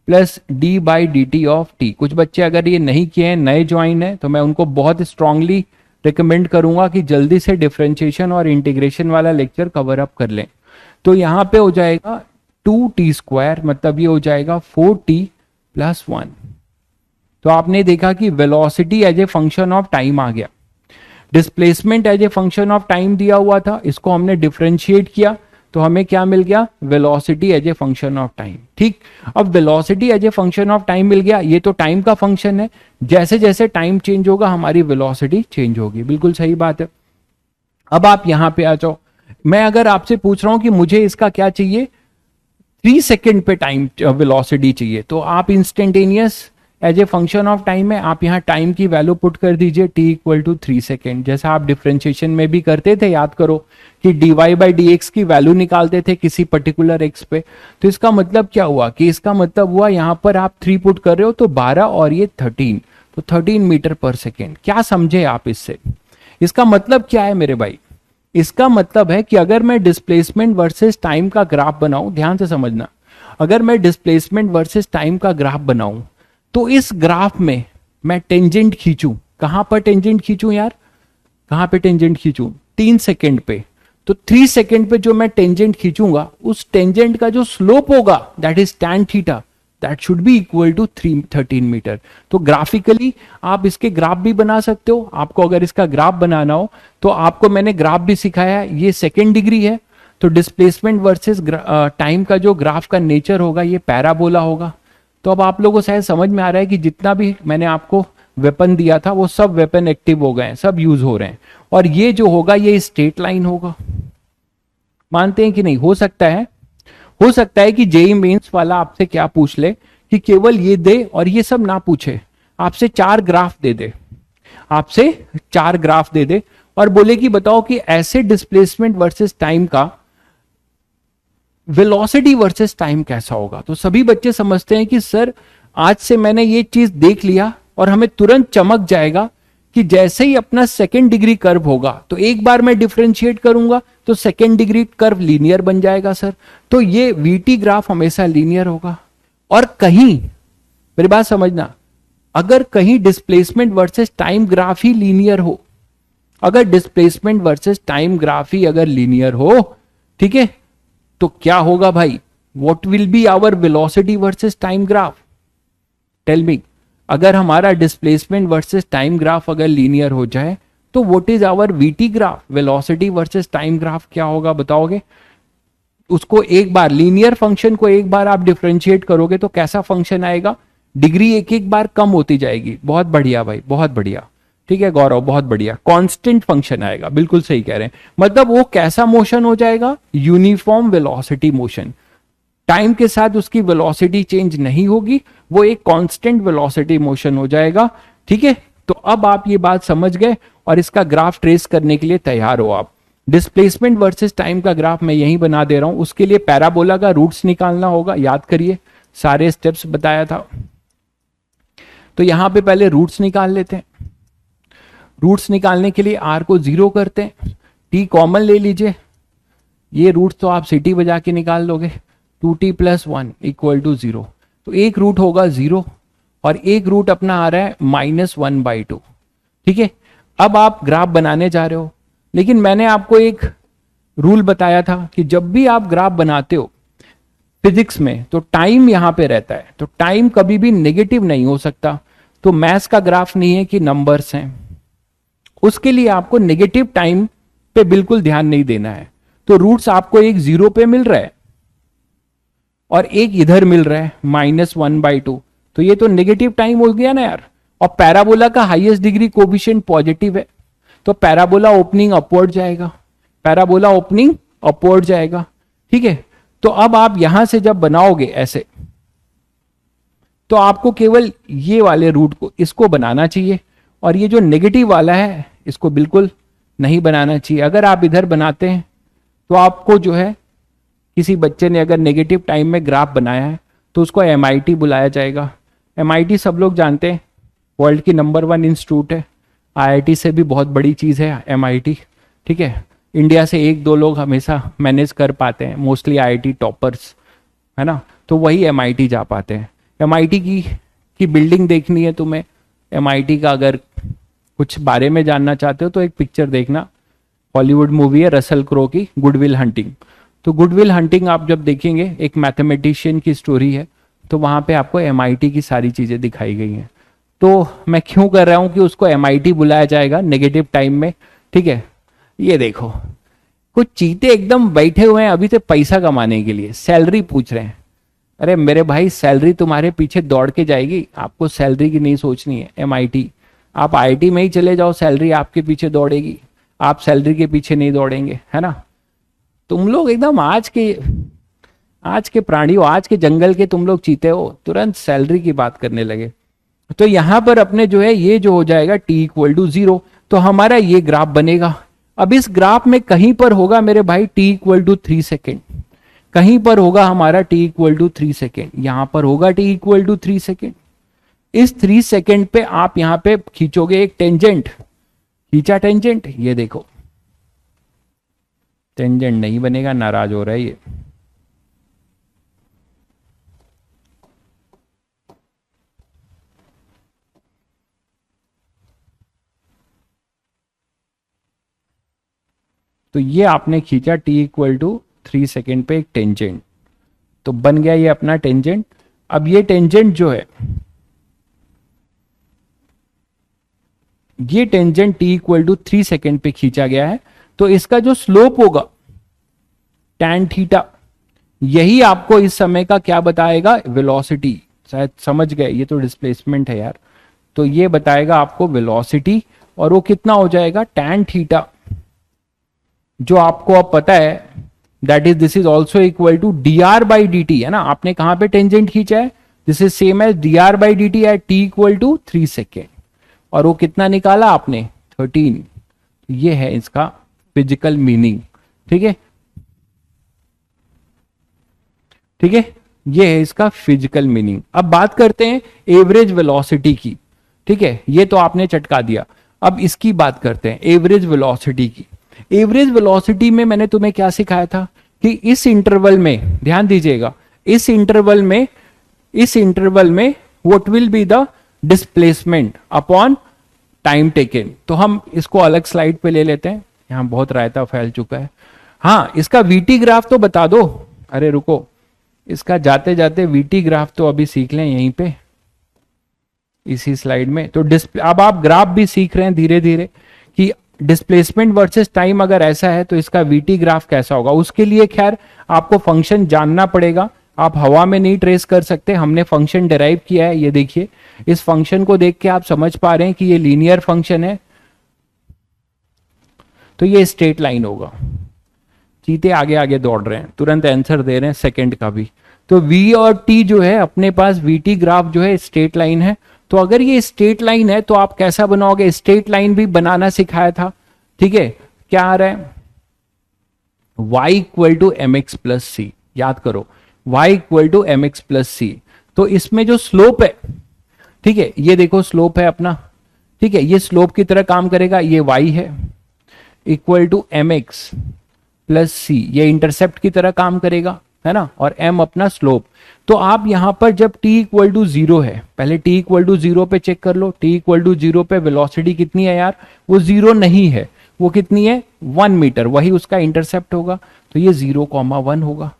Speaker 1: plus d by d T of T. कुछ बच्चे अगर ये नहीं किए हैं, नए ज्वाइन है, तो मैं उनको बहुत स्ट्रांगली रिकमेंड करूंगा कि जल्दी से डिफरेंशिएशन और इंटीग्रेशन वाला लेक्चर कवर अप कर लें। तो यहां पे हो जाएगा 2t स्क्वायर, मतलब ये हो जाएगा 4t प्लस 1। तो आपने देखा कि velocity as a function of time आ गया, displacement as a function of time दिया हुआ था, इसको हमने डिफरेंशिएट किया तो हमें क्या मिल गया, velocity as a function of time, ठीक। अब velocity as a function of time मिल गया, ये तो टाइम का फंक्शन है, जैसे जैसे टाइम चेंज होगा हमारी वेलोसिटी चेंज होगी, बिल्कुल सही बात है। अब आप यहां पे आ जाओ, मैं अगर आपसे पूछ रहा हूं कि मुझे इसका क्या चाहिए, 3 सेकेंड पे टाइम वेलोसिटी चाहिए, तो आप instantaneous as a function of time है, आप यहाँ टाइम की वैल्यू पुट कर दीजिए t इक्वल टू 3 सेकेंड, जैसा आप डिफरेंशिएशन में भी करते थे, याद करो कि dy बाई डी एक्स की वैल्यू निकालते थे किसी पर्टिकुलर x पे। तो इसका मतलब क्या हुआ कि इसका मतलब हुआ यहाँ पर आप 3 पुट कर रहे हो तो 12 और ये 13, तो 13 मीटर पर सेकेंड। क्या समझे आप इससे, इसका मतलब क्या है मेरे भाई, इसका मतलब है कि अगर मैं डिस्प्लेसमेंट वर्सेस टाइम का ग्राफ बनाऊं, ध्यान से समझना, अगर मैं डिस्प्लेसमेंट वर्सेस टाइम का ग्राफ बनाऊं तो इस ग्राफ में मैं टेंजेंट खींचूं, कहां पर टेंजेंट खींचूं यार, कहां पे टेंजेंट खींचूं, 3 सेकेंड पे, तो 3 सेकेंड पे जो मैं टेंजेंट खींचूंगा उस टेंजेंट का जो स्लोप होगा that is tan theta, that should be equal to 13 metre. तो ग्राफिकली आप इसके ग्राफ भी बना सकते हो, आपको अगर इसका ग्राफ बनाना हो तो आपको मैंने ग्राफ भी सिखाया है, ये सेकेंड डिग्री है, तो डिस्प्लेसमेंट वर्सेस टाइम का जो ग्राफ का नेचर होगा ये पैराबोला होगा। तो अब आप लोगों को शायद समझ में आ रहा है कि जितना भी मैंने आपको वेपन दिया था वो सब वेपन एक्टिव हो गए हैं, सब यूज हो रहे हैं। और ये जो होगा ये स्ट्रेट लाइन होगा, मानते हैं कि नहीं? हो सकता है कि जेई मेंस वाला आपसे क्या पूछ ले कि केवल ये दे और ये सब ना पूछे, आपसे 4 ग्राफ दे दे, आपसे 4 ग्राफ दे दे और बोले कि बताओ कि ऐसे डिस्प्लेसमेंट वर्सेस टाइम का वेलोसिटी वर्सेस टाइम कैसा होगा। तो सभी बच्चे समझते हैं कि सर आज से मैंने ये चीज देख लिया और हमें तुरंत चमक जाएगा कि जैसे ही अपना सेकेंड डिग्री कर्व होगा तो एक बार मैं डिफरेंशिएट करूंगा तो सेकेंड डिग्री कर्व लीनियर बन जाएगा सर। तो ये वीटी ग्राफ हमेशा लीनियर होगा। और कहीं, मेरी बात समझना, अगर कहीं डिस्प्लेसमेंट वर्सेस टाइम ग्राफ ही लीनियर हो, अगर डिस्प्लेसमेंट वर्सेस टाइम ग्राफ ही अगर लीनियर हो, ठीक है, तो क्या होगा भाई? What will be our velocity versus time graph? Tell me. अगर हमारा डिस्प्लेसमेंट वर्सेस टाइम ग्राफ अगर लीनियर हो जाए तो what is our v t graph? Velocity versus time graph क्या होगा बताओगे? उसको एक बार लीनियर फंक्शन को एक बार आप डिफरेंशिएट करोगे तो कैसा फंक्शन आएगा? डिग्री एक एक बार कम होती जाएगी। बहुत बढ़िया भाई, बहुत बढ़िया। ठीक है गौरव, बहुत बढ़िया। कांस्टेंट फंक्शन आएगा, बिल्कुल सही कह रहे हैं। मतलब वो कैसा मोशन हो जाएगा? Uniform velocity motion. टाइम के साथ उसकी वेलोसिटी चेंज नहीं होगी, वो एक कांस्टेंट वेलोसिटी मोशन हो जाएगा। ठीक है, तो अब आप ये बात समझ गए और इसका ग्राफ ट्रेस करने के लिए तैयार हो आप। डिस्प्लेसमेंट वर्सेस टाइम का ग्राफ मैं यही बना दे रहा हूं। उसके लिए पैराबोला का रूट्स निकालना होगा, याद करिए, सारे स्टेप्स बताया था। तो यहां पे पहले रूट्स निकाल लेते हैं। रूट्स निकालने के लिए आर को 0 करते हैं, टी कॉमन ले लीजिए। ये रूट्स तो आप सिटी बजा के निकाल लोगे। 2t + 1 = 0। तो एक रूट होगा 0 और एक रूट अपना आ रहा है -1/2। ठीक है, अब आप ग्राफ बनाने जा रहे हो, लेकिन मैंने आपको एक रूल बताया था कि जब भी आप ग्राफ बनाते हो फिजिक्स में तो टाइम यहां पे रहता है, तो टाइम कभी भी नेगेटिव नहीं हो सकता। तो मैथ्स का ग्राफ नहीं है कि नंबर्स हैं, उसके लिए आपको नेगेटिव टाइम पे बिल्कुल ध्यान नहीं देना है। तो रूट्स आपको एक 0 पे मिल रहा है और एक इधर मिल रहा है -1/2। तो ये तो नेगेटिव टाइम हो गया ना यार। और पैराबोला का हाईएस्ट डिग्री कोफिशिएंट पॉजिटिव है, तो पैराबोला ओपनिंग अपवर्ड जाएगा, पैराबोला ओपनिंग अपवर्ड जाएगा। ठीक है, तो अब आप यहां से जब बनाओगे ऐसे, तो आपको केवल ये वाले रूट को, इसको बनाना चाहिए और ये जो नेगेटिव वाला है इसको बिल्कुल नहीं बनाना चाहिए। अगर आप इधर बनाते हैं तो आपको जो है, किसी बच्चे ने अगर नेगेटिव टाइम में ग्राफ बनाया है तो उसको MIT बुलाया जाएगा। MIT सब लोग जानते हैं, वर्ल्ड की नंबर 1 इंस्टीट्यूट है। IIT से भी बहुत बड़ी चीज़ है MIT। ठीक है, इंडिया से 1-2 लोग हमेशा मैनेज कर पाते हैं, मोस्टली IIT टॉपर्स, है ना, तो वही MIT जा पाते हैं। MIT की बिल्डिंग देखनी है तुम्हें, MIT का अगर कुछ बारे में जानना चाहते हो तो एक पिक्चर देखना, हॉलीवुड मूवी है रसल क्रो की, गुडविल हंटिंग। तो गुडविल हंटिंग आप जब देखेंगे, एक मैथमेटिशियन की स्टोरी है, तो वहां पे आपको MIT की सारी चीजें दिखाई गई हैं। तो मैं क्यों कर रहा हूं कि उसको MIT बुलाया जाएगा नेगेटिव टाइम में। ठीक है, ये देखो कुछ चीते एकदम बैठे हुए हैं अभी से पैसा कमाने के लिए, सैलरी पूछ रहे हैं। अरे मेरे भाई, सैलरी तुम्हारे पीछे दौड़ के जाएगी, आपको सैलरी की नहीं सोचनी है। MIT, आप IIT में ही चले जाओ, सैलरी आपके पीछे दौड़ेगी, आप सैलरी के पीछे नहीं दौड़ेंगे, है ना। तुम लोग एकदम आज के प्राणी हो, आज के जंगल के तुम लोग चीते हो, तुरंत सैलरी की बात करने लगे। तो यहां पर अपने जो है ये जो हो जाएगा t = 0, तो हमारा ये ग्राफ बनेगा। अब इस ग्राफ में कहीं पर होगा मेरे भाई t = 3 सेकेंड, कहीं पर होगा हमारा t = 3 सेकेंड, यहां पर होगा t = 3 सेकेंड। इस 3 सेकेंड पे आप यहां पे खींचोगे एक टेंजेंट, खींचा टेंजेंट, ये देखो टेंजेंट नहीं बनेगा, नाराज हो रहा है ये। तो ये आपने खींचा t = 3 सेकेंड पे एक टेंजेंट, तो बन गया ये अपना टेंजेंट। अब ये टेंजेंट जो है, ये टेंजेंट t = 3 सेकेंड पे खींचा गया है, तो इसका जो स्लोप होगा tan थीटा, यही आपको इस समय का क्या बताएगा, वेलोसिटी। शायद समझ गए, ये तो डिस्प्लेसमेंट है यार, तो ये बताएगा आपको वेलोसिटी, और वो कितना हो जाएगा tan थीटा, जो आपको अब पता है that is this is also equal to dr/dt, है ना। आपने कहां पे टेंजेंट खींचा है, this is same as dr/dt at t equal to 3 second, और वो कितना निकाला आपने, 13। ये है इसका फिजिकल मीनिंग, ठीक है, ठीक है, ये है इसका फिजिकल मीनिंग। अब बात करते हैं एवरेज वेलोसिटी की, ठीक है, ये तो आपने चटका दिया। अब इसकी बात करते हैं एवरेज वेलोसिटी की। एवरेज वेलोसिटी में मैंने तुम्हें क्या सिखाया था कि इस इंटरवल में, ध्यान दीजिएगा, इस इंटरवल में what will be the displacement upon time taken. तो हम इसको अलग स्लाइड पे ले लेते हैं, यहां बहुत रायता फैल चुका है। हाँ, इसका वीटी ग्राफ तो बता दो। अरे रुको, इसका जाते जाते वीटी ग्राफ तो अभी सीख लें यहीं पे इसी स्लाइड में। तो अब आप ग्राफ भी सीख रहे हैं धीरे धीरे कि डिस्प्लेसमेंट वर्सेस टाइम अगर ऐसा है तो इसका वीटी ग्राफ कैसा होगा। उसके लिए खैर आपको फंक्शन जानना पड़ेगा, आप हवा में नहीं ट्रेस कर सकते। हमने फंक्शन डिराइव किया है, ये देखिए, इस फंक्शन को देख के आप समझ पा रहे हैं कि ये लीनियर फंक्शन है, तो ये स्ट्रेट लाइन होगा। चीते आगे आगे दौड़ रहे हैं, तुरंत आंसर दे रहे हैं सेकंड का भी। तो v और t जो है अपने पास, vt ग्राफ जो है स्ट्रेट लाइन है। तो अगर ये स्ट्रेट लाइन है तो आप कैसा बनाओगे, स्ट्रेट लाइन भी बनाना सिखाया था, ठीक है। क्या आ रहा है, y equal to M X plus C, याद करो y equal to M X plus C. तो इसमें जो स्लोप है, ठीक है, ये देखो स्लोप है अपना, ठीक है, ये स्लोप की तरह काम करेगा, ये y है equal to M X plus C, ये इंटरसेप्ट की तरह काम करेगा, है ना, और m अपना स्लोप। तो आप यहां पर जब t इक्वल टू 0 है, पहले t इक्वल टू 0 पे चेक कर लो, t इक्वल टू 0 पे वेलोसिटी कितनी है यार, वो 0 नहीं है, वो कितनी है 1 मीटर, वही उसका इंटरसेप्ट होगा, तो ये 0,1 होगा,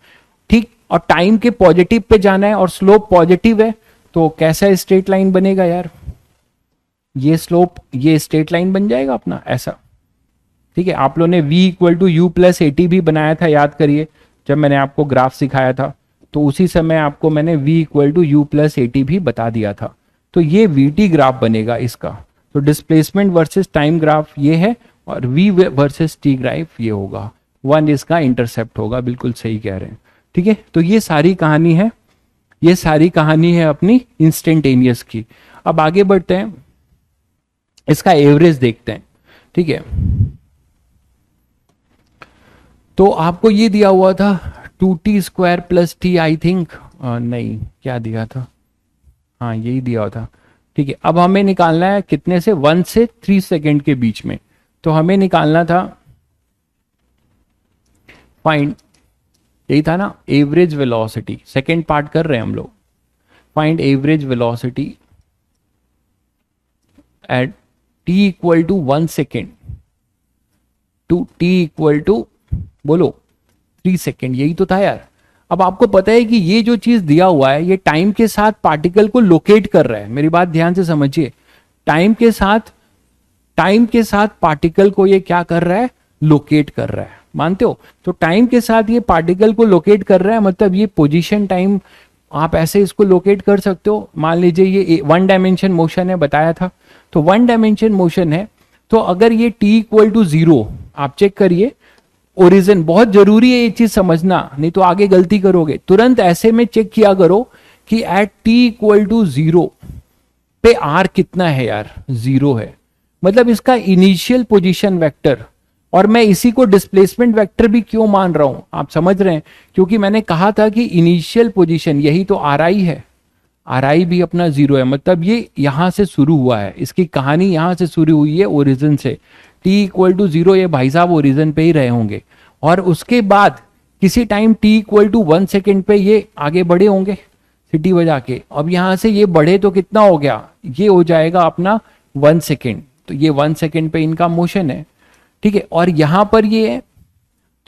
Speaker 1: ठीक। और टाइम के पॉजिटिव पे जाना है और स्लोप पॉजिटिव है, तो कैसा स्ट्रेट लाइन बनेगा यार, ये स्लोप, ये स्ट्रेट लाइन बन जाएगा अपना ऐसा, ठीक है। आप लोगों ने v equal to u plus a t भी बनाया था, याद करिए, जब मैंने आपको ग्राफ सिखाया था तो उसी समय आपको मैंने v equal to u plus a t भी बता दिया था। तो ये vt ग्राफ बनेगा इसका। तो डिस्प्लेसमेंट वर्सेस टाइम ग्राफ ये है, और v वर्सेस t ग्राफ ये होगा, 1 इसका इंटरसेप्ट होगा, बिल्कुल सही कह रहे हैं, ठीक है। तो ये सारी कहानी है, ये सारी कहानी है अपनी इंस्टेंटेनियस की। अब आगे बढ़ते हैं, इसका एवरेज देखते हैं, ठीक है। तो आपको ये दिया हुआ था 2t square plus T, I think, नहीं क्या दिया था, हाँ यही दिया हुआ था, ठीक है। अब हमें निकालना है कितने से, 1 से 3 सेकेंड के बीच में। तो हमें निकालना था, फाइंड, यही था ना, एवरेज वेलोसिटी, सेकेंड पार्ट कर रहे हैं हम लोग, find average velocity at t equal to 1 second to t equal to, बोलो 3 सेकेंड, यही तो था यार। अब आपको पता है कि ये जो चीज दिया हुआ है ये टाइम के साथ पार्टिकल को लोकेट कर रहा है, मेरी बात ध्यान से समझिए, टाइम के साथ पार्टिकल को ये क्या कर रहा है, लोकेट कर रहा है, मानते हो। तो टाइम के साथ ये पार्टिकल को लोकेट कर रहा है, मतलब ये पोजीशन टाइम आप ऐसे इसको लोकेट कर सकते हो। मान लीजिए ये 1 डायमेंशन मोशन है, बताया था, तो 1 डायमेंशन मोशन है, तो अगर ये t इक्वल टू 0, आप चेक करिए ओरिजिन, बहुत जरूरी है ये चीज समझना, नहीं तो आगे गलती करोगे। तुरंत ऐसे में चेक किया करो कि एट t इक्वल टू 0 पे r कितना है यार, 0 है, मतलब इसका इनिशियल पोजीशन वेक्टर। और मैं इसी को डिस्प्लेसमेंट वेक्टर भी क्यों मान रहा हूं, आप समझ रहे हैं, क्योंकि मैंने कहा था कि इनिशियल पोजीशन यही तो ri है, ri भी अपना 0 है, मतलब ये यहां से शुरू हुआ है, इसकी कहानी यहां से शुरू हुई है ओरिजिन से। t इक्वल टू 0 ये भाई साहब ओरिजिन पे ही रहे होंगे, और उसके बाद किसी time t equal to 1 second पे ये आगे बढ़े होंगे सिटी बजा के। अब यहां से ये बढ़े तो कितना हो गया, ये हो जाएगा अपना 1 सेकेंड, तो ये 1 सेकेंड पे इनका मोशन है, ठीक है। और यहां पर ये है,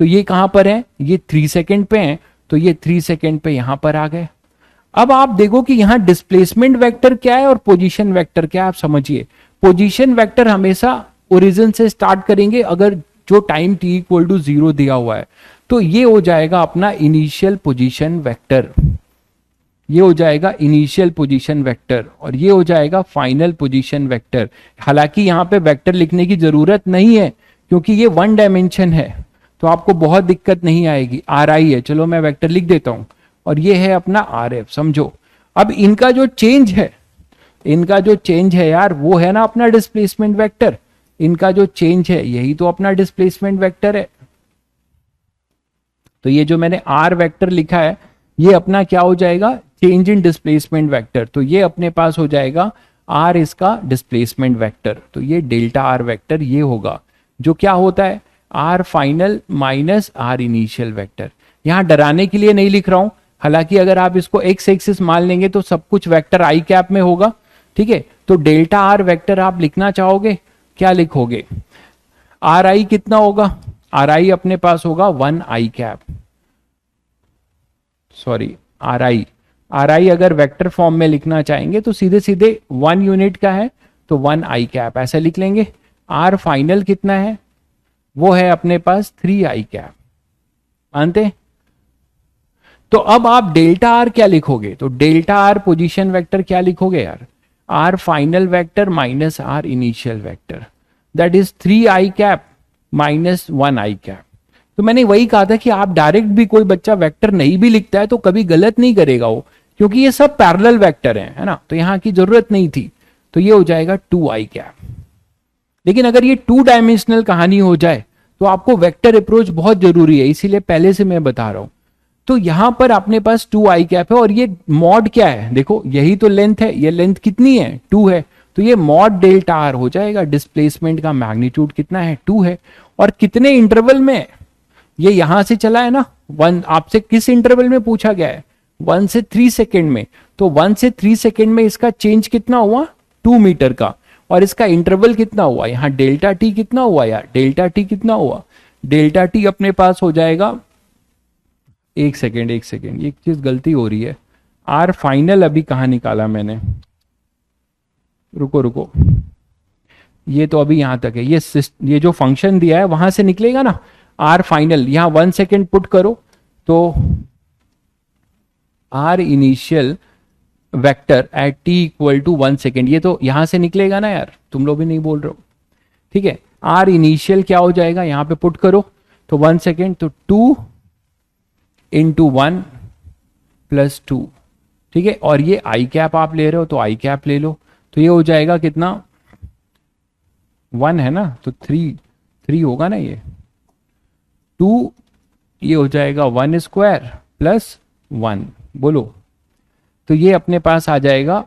Speaker 1: तो ये कहां पर है, ये 3 सेकेंड पे है, तो ये 3 सेकेंड पे यहां पर आ गए। अब आप देखो कि यहां डिस्प्लेसमेंट वेक्टर क्या है और पोजीशन वेक्टर क्या है, आप समझिए। पोजीशन वेक्टर हमेशा ओरिजिन से स्टार्ट करेंगे अगर जो टाइम t इक्वल टू 0 दिया हुआ है, तो ये हो जाएगा अपना इनिशियल पोजीशन वेक्टर, ये हो जाएगा इनिशियल पोजीशन वेक्टर, और ये हो जाएगा फाइनल पोजीशन वेक्टर। हालांकि यहाँ पे वेक्टर लिखने की जरूरत नहीं है क्योंकि ये वन डायमेंशन है, तो आपको बहुत दिक्कत नहीं आएगी। आर आई है, चलो मैं वेक्टर लिख देता हूं, और ये है अपना आर एफ, समझो। अब इनका जो चेंज है, इनका जो चेंज है यार, वो है ना अपना डिस्प्लेसमेंट वेक्टर। इनका जो चेंज है यही तो अपना डिस्प्लेसमेंट वेक्टर है। तो ये जो मैंने आर वेक्टर लिखा है ये अपना क्या हो जाएगा, चेंज इन डिस्प्लेसमेंट वेक्टर। तो ये अपने पास हो जाएगा आर इसका डिस्प्लेसमेंट वेक्टर। तो ये डेल्टा आर वेक्टर ये होगा, जो क्या होता है r final minus are initial vector. यहां डराने के लिए नहीं लिख रहा हूं, हालांकि अगर आप इसको एक्स एक्सिस मान लेंगे तो सब कुछ वेक्टर आई कैप में होगा, ठीक है। तो डेल्टा आर वेक्टर आप लिखना चाहोगे, क्या लिखोगे, आर आई कितना होगा, आर आई अपने पास होगा 1 आई cap, sorry R I, R I अगर वेक्टर फॉर्म में लिखना चाहेंगे तो सीधे सीधे 1 यूनिट का है तो 1 आई कैप ऐसे लिख लेंगे। आर फाइनल कितना है, वो है अपने पास 3 आई कैप, मानते। तो अब आप डेल्टा आर क्या लिखोगे, तो डेल्टा आर पोजीशन वेक्टर क्या लिखोगे यार, r final vector minus are initial vector, that is 3 i cap minus 1 I cap. तो मैंने वही कहा था कि आप डायरेक्ट भी कोई बच्चा वेक्टर नहीं भी लिखता है तो कभी गलत नहीं करेगा वो, क्योंकि ये सब पैरेलल वेक्टर है ना, तो यहां की जरूरत नहीं थी। तो ये हो जाएगा 2 आई कैप। लेकिन अगर ये 2 डायमेंशनल कहानी हो जाए तो आपको वेक्टर अप्रोच बहुत जरूरी है, इसीलिए पहले से मैं बता रहा हूं। तो यहां पर अपने पास 2 आई कैप है, और ये मॉड क्या है, देखो यही तो लेंथ है, ये लेंथ कितनी है 2 है, तो ये मॉड डेल्टा आर हो जाएगा। डिस्प्लेसमेंट का मैग्नीट्यूड कितना है 2 है, और कितने इंटरवल में, ये यहां से चला है ना 1, आपसे किस इंटरवल में पूछा गया है 1 से 3 सेकेंड में, तो 1 से 3 सेकेंड में इसका चेंज कितना हुआ 2 मीटर का, और इसका इंटरवल कितना हुआ, यहां डेल्टा टी कितना हुआ यार, डेल्टा टी कितना हुआ, डेल्टा टी अपने पास हो जाएगा, एक सेकेंड एक चीज गलती हो रही है, आर फाइनल अभी कहां निकाला मैंने, रुको ये तो अभी यहां तक है, ये जो फंक्शन दिया है वहां से निकलेगा ना आर फाइनल, यहां 1 सेकेंड पुट करो तो r initial vector at t equal to 1 second, ये तो यहां से निकलेगा ना यार, तुम लोग भी नहीं बोल रहे हो, ठीक है। आर इनिशियल क्या हो जाएगा, यहां पे पुट करो तो 1 सेकेंड, तो 2 इंटू 1 प्लस 2, ठीक है। और ये आई कैप आप ले रहे हो तो आई कैप ले लो, तो ये हो जाएगा कितना 1 है ना, तो 3 होगा ना, ये 2, ये हो जाएगा 1 स्क्वायर प्लस 1, बोलो, तो ये अपने पास आ जाएगा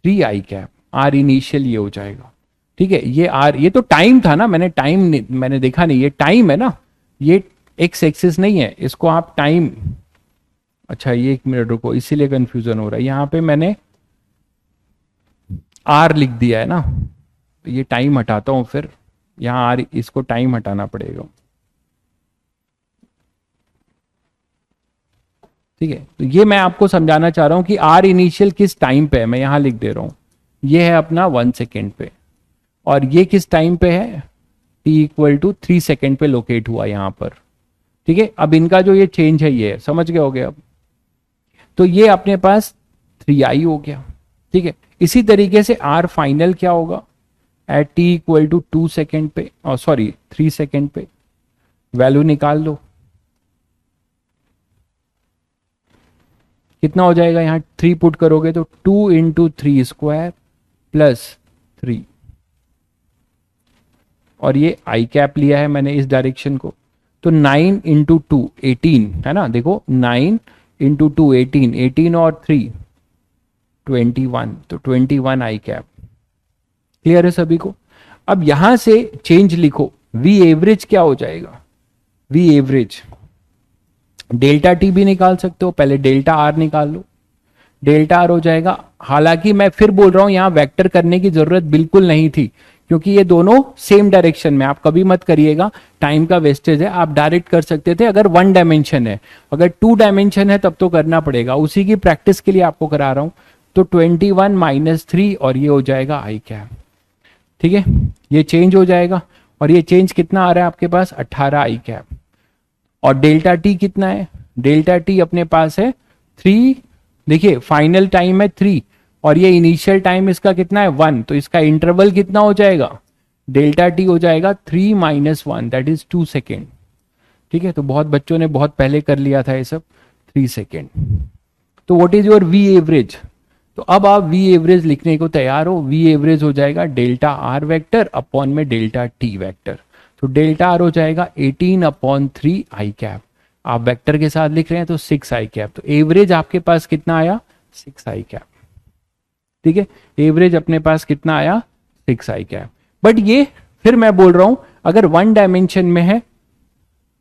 Speaker 1: 3 आई कैप, आर इनिशियल ये हो जाएगा, ठीक है। ये आर, ये तो टाइम था ना, मैंने देखा नहीं, ये टाइम है ना, ये एक्स एक्सिस नहीं है, इसको आप टाइम, अच्छा ये 1 मिनट रुको, इसीलिए कंफ्यूजन हो रहा है, यहां पे मैंने आर लिख दिया है ना, तो ये टाइम हटाता हूं, फिर यहां आर, इसको टाइम हटाना पड़ेगा, ठीक है। तो ये मैं आपको समझाना चाह रहा हूं कि आर इनिशियल किस टाइम पे है, मैं यहां लिख दे रहा हूं, ये है अपना 1 सेकेंड पे, और ये किस टाइम पे है, टी इक्वल टू 3 सेकेंड पे लोकेट हुआ यहां पर, ठीक है। अब इनका जो ये चेंज है ये समझ गए होगे अब, तो ये अपने पास 3 आई हो गया, ठीक है। इसी तरीके से आर फाइनल क्या होगा at t equal to 2 second पे, और सॉरी 3 सेकेंड पे, वैल्यू निकाल लो, कितना हो जाएगा, यहां 3 पुट करोगे तो 2 इंटू 3 स्क्वायर प्लस 3, और ये आई कैप लिया है मैंने इस डायरेक्शन को, तो 9 इंटू 2 18 है ना, देखो 9 इंटू 2 18, 18 और 3 21, तो 21 आई कैप, क्लियर है सभी को। अब यहां से चेंज लिखो, वी एवरेज क्या हो जाएगा, वी एवरेज, डेल्टा टी भी निकाल सकते हो, पहले डेल्टा आर निकाल लो, डेल्टा आर हो जाएगा, हालांकि मैं फिर बोल रहा हूं यहां वेक्टर करने की जरूरत बिल्कुल नहीं थी, क्योंकि ये दोनों सेम डायरेक्शन में, आप कभी मत करिएगा, टाइम का वेस्टेज है, आप डायरेक्ट कर सकते थे अगर 1 डायमेंशन है, अगर 2 डायमेंशन है तब तो करना पड़ेगा, उसी की प्रैक्टिस के लिए आपको करा रहा हूं। तो 21 माइनस 3, और ये हो जाएगा आई कैप, ठीक है, ये चेंज हो जाएगा, और ये चेंज कितना आ रहा है आपके पास 18 आई कैप, और डेल्टा टी कितना है, डेल्टा टी अपने पास है 3, देखिए फाइनल टाइम है 3 और ये इनिशियल टाइम इसका कितना है 1, तो इसका इंटरवल कितना हो जाएगा, डेल्टा टी हो जाएगा 3 - 1 दैट इज 2 सेकेंड। ठीक है, तो बहुत बच्चों ने बहुत पहले कर लिया था ये सब, 3 सेकेंड। तो what is your we average, तो अब आप वी एवरेज लिखने को तैयार हो, वी एवरेज हो जाएगा डेल्टा आर वेक्टर अपॉन में डेल्टा टी वेक्टर। तो डेल्टा आर हो जाएगा 18/3 आई कैप, आप वेक्टर के साथ लिख रहे हैं तो 6 आई कैप, तो एवरेज आपके पास कितना आया 6 आई कैप। ठीक है, एवरेज अपने पास कितना आया 6 आई कैप। बट ये फिर मैं बोल रहा हूं अगर वन डायमेंशन में है,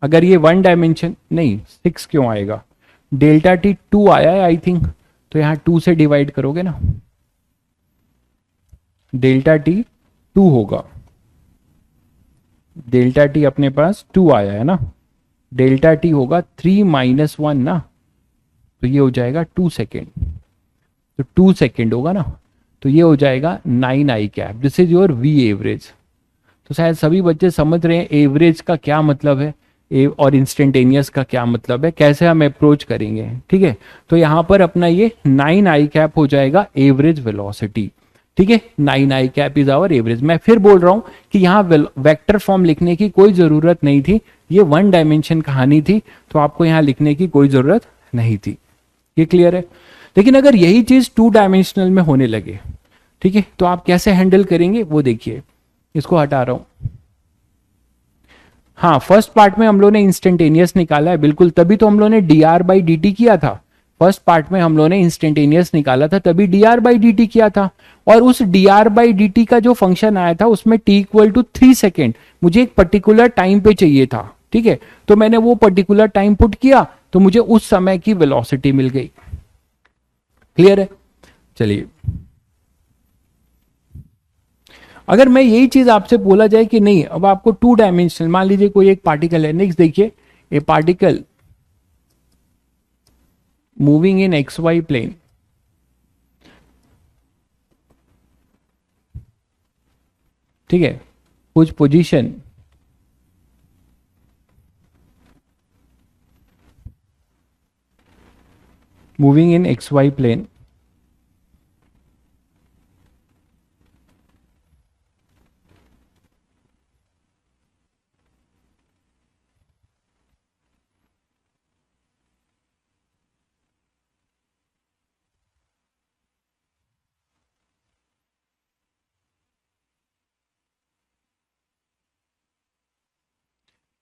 Speaker 1: अगर ये वन डायमेंशन नहीं 6 क्यों आएगा, डेल्टा टी 2 आया है आई थिंक, तो यहां 2 से डिवाइड करोगे ना, डेल्टा टी 2 होगा, डेल्टा टी अपने पास 2 आया है ना, डेल्टा टी होगा 3 - 1 ना, तो ये हो जाएगा 2 सेकेंड, तो 2 सेकेंड होगा ना, तो ये हो जाएगा 9 आई cap, this is your we average. तो शायद सभी बच्चे समझ रहे हैं एवरेज का क्या मतलब है और इंस्टेंटेनियस का क्या मतलब है, कैसे हम अप्रोच करेंगे। ठीक है, तो यहां पर अपना ये 9 आई कैप हो जाएगा एवरेज वेलोसिटी। ठीक है, 9 आई कैप इज आवर एवरेज। मैं फिर बोल रहा हूं कि यहाँ वेक्टर फॉर्म लिखने की कोई जरूरत नहीं थी, ये वन डायमेंशन कहानी थी, तो आपको यहाँ लिखने की कोई जरूरत नहीं थी। ये क्लियर है। लेकिन अगर यही चीज 2 डायमेंशनल में होने लगे, ठीक है, तो आप कैसे हैंडल करेंगे वो देखिए, इसको हटा रहा हूं। हाँ, फर्स्ट पार्ट में हम लोग ने इंस्टेंटेनियस निकाला है, बिल्कुल, तभी तो हम लोग ने dr/dt किया था। फर्स्ट पार्ट में हम लोग ने इंस्टेंटेनियस निकाला था, तभी dr/dt किया था। और उस dr/dt का जो फंक्शन आया था उसमें t = 3 सेकेंड मुझे एक पर्टिकुलर टाइम पे चाहिए था। ठीक है, तो मैंने वो पर्टिकुलर टाइम पुट किया, तो मुझे उस समय की वेलोसिटी मिल गई। क्लियर है। चलिए, अगर मैं यही चीज आपसे बोला जाए कि नहीं अब आपको 2 डायमेंशनल, मान लीजिए कोई एक पार्टिकल है, नेक्स्ट देखिए, a particle moving in XY plane, ठीक है, कुछ position moving in XY plane,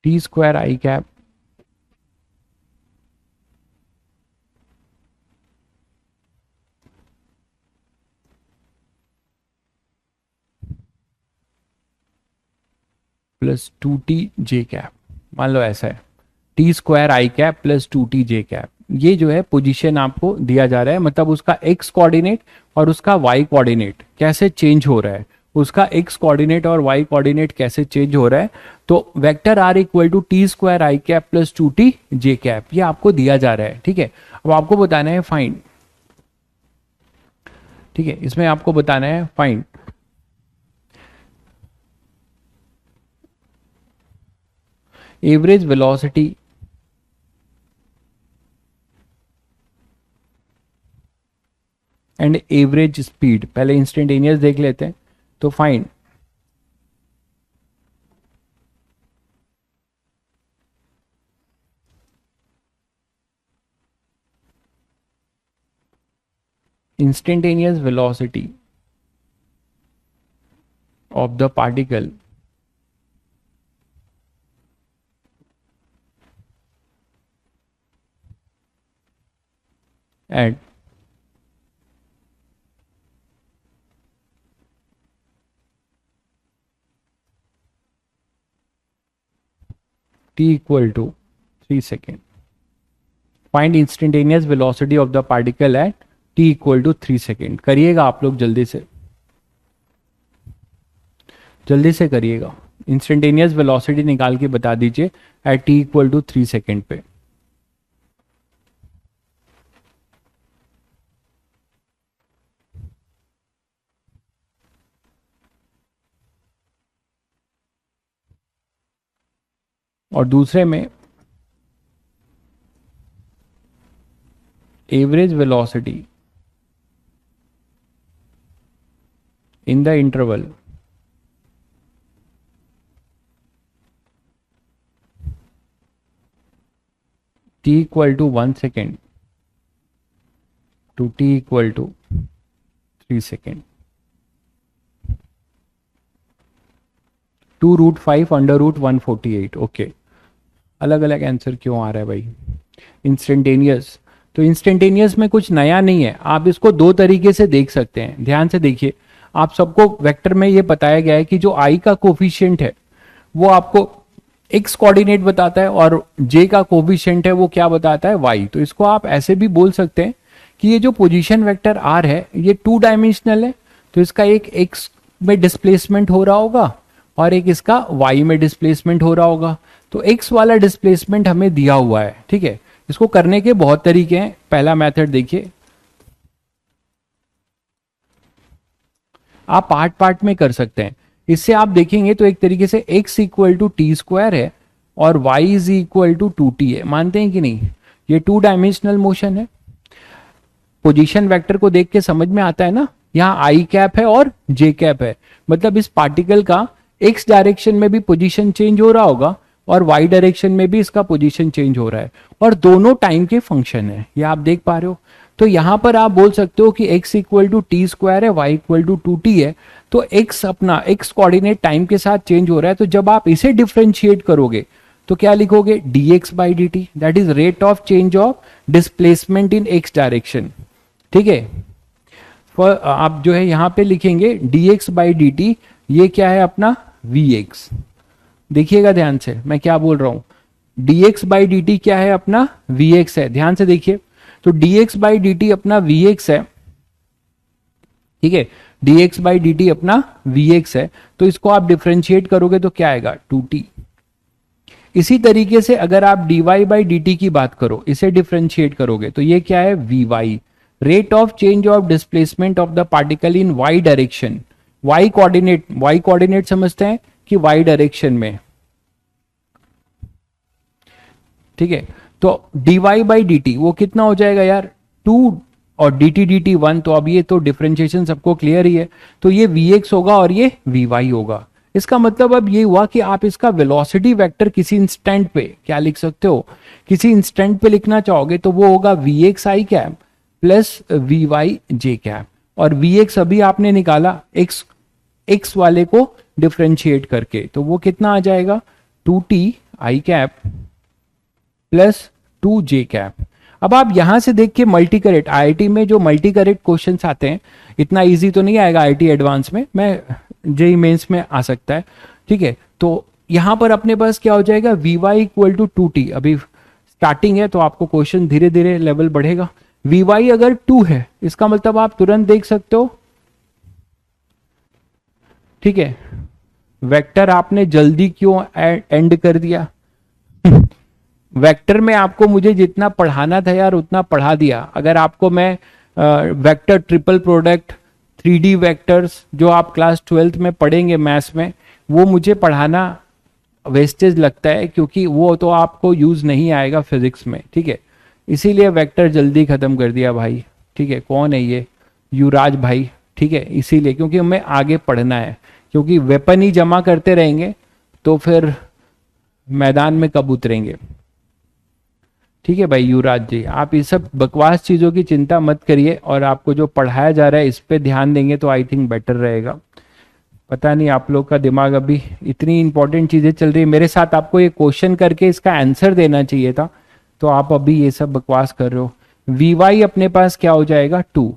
Speaker 1: t² I cap plus 2t j cap, मान लो ऐसा है, t² I cap plus 2t j cap, ये जो है पोजीशन आपको दिया जा रहा है, मतलब उसका x कोऑर्डिनेट और उसका y कोऑर्डिनेट कैसे चेंज हो रहा है, उसका x कोऑर्डिनेट और y कोऑर्डिनेट कैसे चेंज हो रहा है। तो vector r = t² I cap plus 2t j cap, ये आपको दिया जा रहा है। ठीक है, अब आपको बताना है फाइंड, ठीक है, इसमें आपको बताना है find average velocity and average speed. पहले इंस्टेंटेनियस देख लेते हैं, तो find instantaneous velocity of the particle at t = 3 seconds. Find instantaneous velocity of the particle at t = 3 seconds. करिएगा आप लोग जल्दी से, जल्दी से करिएगा, इंस्टेंटेनियस वेलोसिटी निकाल के बता दीजिए एट t = 3 सेकेंड पे। और दूसरे में average velocity in the interval t equal to 1 second to t equal to 3 second 2√5 √148। Okay, अलग अलग आंसर क्यों आ रहा है भाई? इंस्टेंटेनियस, तो इंस्टेंटेनियस में कुछ नया नहीं है, आप इसको दो तरीके से देख सकते हैं। ध्यान से देखिए, आप सबको वेक्टर में ये बताया गया है कि जो आई का कोफिशिएंट है वो आपको एक्स कोऑर्डिनेट बताता है और जे का कोफिशिएंट है वो क्या बताता है? वाई। तो इसको आप ऐसे भी बोल सकते हैं कि ये जो पोजीशन वेक्टर आर है ये 2 डायमेंशनल है, तो इसका एक एक्स में डिस्प्लेसमेंट हो रहा होगा और एक इसका वाई में डिस्प्लेसमेंट हो रहा होगा। तो एक्स वाला डिस्प्लेसमेंट हमें दिया हुआ है, ठीक है। इसको करने के बहुत तरीके हैं। पहला मेथड देखिए, आप पार्ट पार्ट में कर सकते हैं। इससे आप देखेंगे तो एक तरीके से x equal to t square है और y is equal to 2t है। मानते हैं कि नहीं? ये 2 डायमेंशनल मोशन है। पोजीशन वेक्टर को देख के समझ में आता है ना, यहाँ आई कैप है और जे कैप है, मतलब इस पार्टिकल का एक्स डायरेक्शन में भी पोजीशन चेंज हो रहा होगा और वाई डायरेक्शन में भी इसका पोजीशन चेंज हो रहा है, और दोनों टाइम के फंक्शन है, ये आप देख पा रहे हो। तो यहां पर आप बोल सकते हो कि x equal to t square है, y इक्वल टू 2t है, तो x अपना x कोऑर्डिनेट टाइम के साथ चेंज हो रहा है। तो जब आप इसे डिफरेंशिएट करोगे तो क्या लिखोगे? dx by d T, that is rate of change of displacement in x direction, ठीक है। आप जो है यहां पे लिखेंगे dx बाई डी टी, ये क्या है अपना vx। देखिएगा ध्यान से मैं क्या बोल रहा हूं, dx बाई डी टी क्या है अपना? vx है। ध्यान से देखिए, तो dx बाई डी टी अपना vx है, ठीक है। dx बाई डी टी अपना vx है, तो इसको आप डिफरेंशिएट करोगे तो क्या आएगा? 2t। इसी तरीके से अगर आप dy बाई डी टी की बात करो, इसे डिफरेंशिएट करोगे तो ये क्या है? vy, rate of change of displacement of the particle in y direction. y coordinate समझते हैं कि y डायरेक्शन में, ठीक है। तो dy बाई डी टी वो कितना हो जाएगा यार? 2 और dt 1। तो अब ये तो डिफरेंशिएशन सबको क्लियर ही है, तो ये vx होगा और ये vy होगा। इसका मतलब अब ये हुआ कि आप इसका वेलोसिटी वेक्टर किसी इंस्टेंट पे क्या लिख सकते हो? किसी इंस्टेंट पे लिखना चाहोगे तो वो होगा vx i cap plus vy j cap, और vx अभी आपने निकाला x वाले को डिफरेंशिएट करके, तो वो कितना आ जाएगा? 2t i cap plus 2j cap. अब आप यहां से देख के मल्टी करेक्ट, आईआईटी में जो मल्टी करेक्ट क्वेश्चंस आते हैं, इतना इजी तो नहीं आएगा आईआईटी एडवांस में, मैं जेई मेंस में आ सकता है, ठीक है। तो यहां पर अपने पास क्या हो जाएगा? vy equal to 2t। अभी स्टार्टिंग है तो आपको क्वेश्चन धीरे धीरे लेवल बढ़ेगा। vy अगर 2 है, इसका मतलब आप तुरंत देख सकते हो, ठीक है। वेक्टर आपने जल्दी क्यों एंड कर दिया? वेक्टर में आपको मुझे जितना पढ़ाना था यार उतना पढ़ा दिया। अगर आपको मैं vector triple product, 3D vectors जो आप क्लास 12th में पढ़ेंगे मैथ्स में, वो मुझे पढ़ाना वेस्टेज लगता है, क्योंकि वो तो आपको यूज नहीं आएगा फिजिक्स में, ठीक है। इसीलिए वेक्टर जल्दी खत्म कर दिया भाई, ठीक है। कौन है ये? युवराज भाई, ठीक है। इसीलिए क्योंकि हमें आगे पढ़ना है, क्योंकि वेपन ही जमा करते रहेंगे तो फिर मैदान में कब उतरेंगे, ठीक है भाई। युवराज जी, आप ये सब बकवास चीजों की चिंता मत करिए, और आपको जो पढ़ाया जा रहा है इस पे ध्यान देंगे तो आई थिंक बेटर रहेगा। पता नहीं आप लोग का दिमाग अभी इतनी इंपॉर्टेंट चीजें चल रही है, मेरे साथ आपको ये क्वेश्चन करके इसका आंसर देना चाहिए था, तो आप अभी ये सब बकवास कर रहे हो। vy अपने पास क्या हो जाएगा? 2,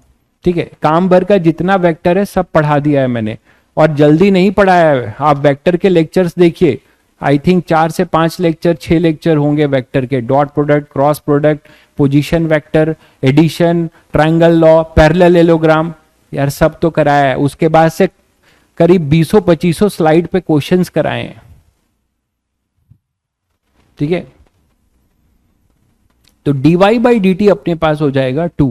Speaker 1: ठीक है। काम भर का जितना वेक्टर है सब पढ़ा दिया है मैंने, और जल्दी नहीं पढ़ाया है। आप वेक्टर के लेक्चर्स देखिए, आई थिंक 4 से 5 लेक्चर, 6 लेक्चर होंगे वेक्टर के। Dot product, cross product, position vector, addition, triangle law, parallelogram, यार सब तो कराया है। उसके बाद से करीब 200-2500 स्लाइड पे क्वेश्चंस कराए हैं, ठीक है। तो dy बाई डी टी अपने पास हो जाएगा 2।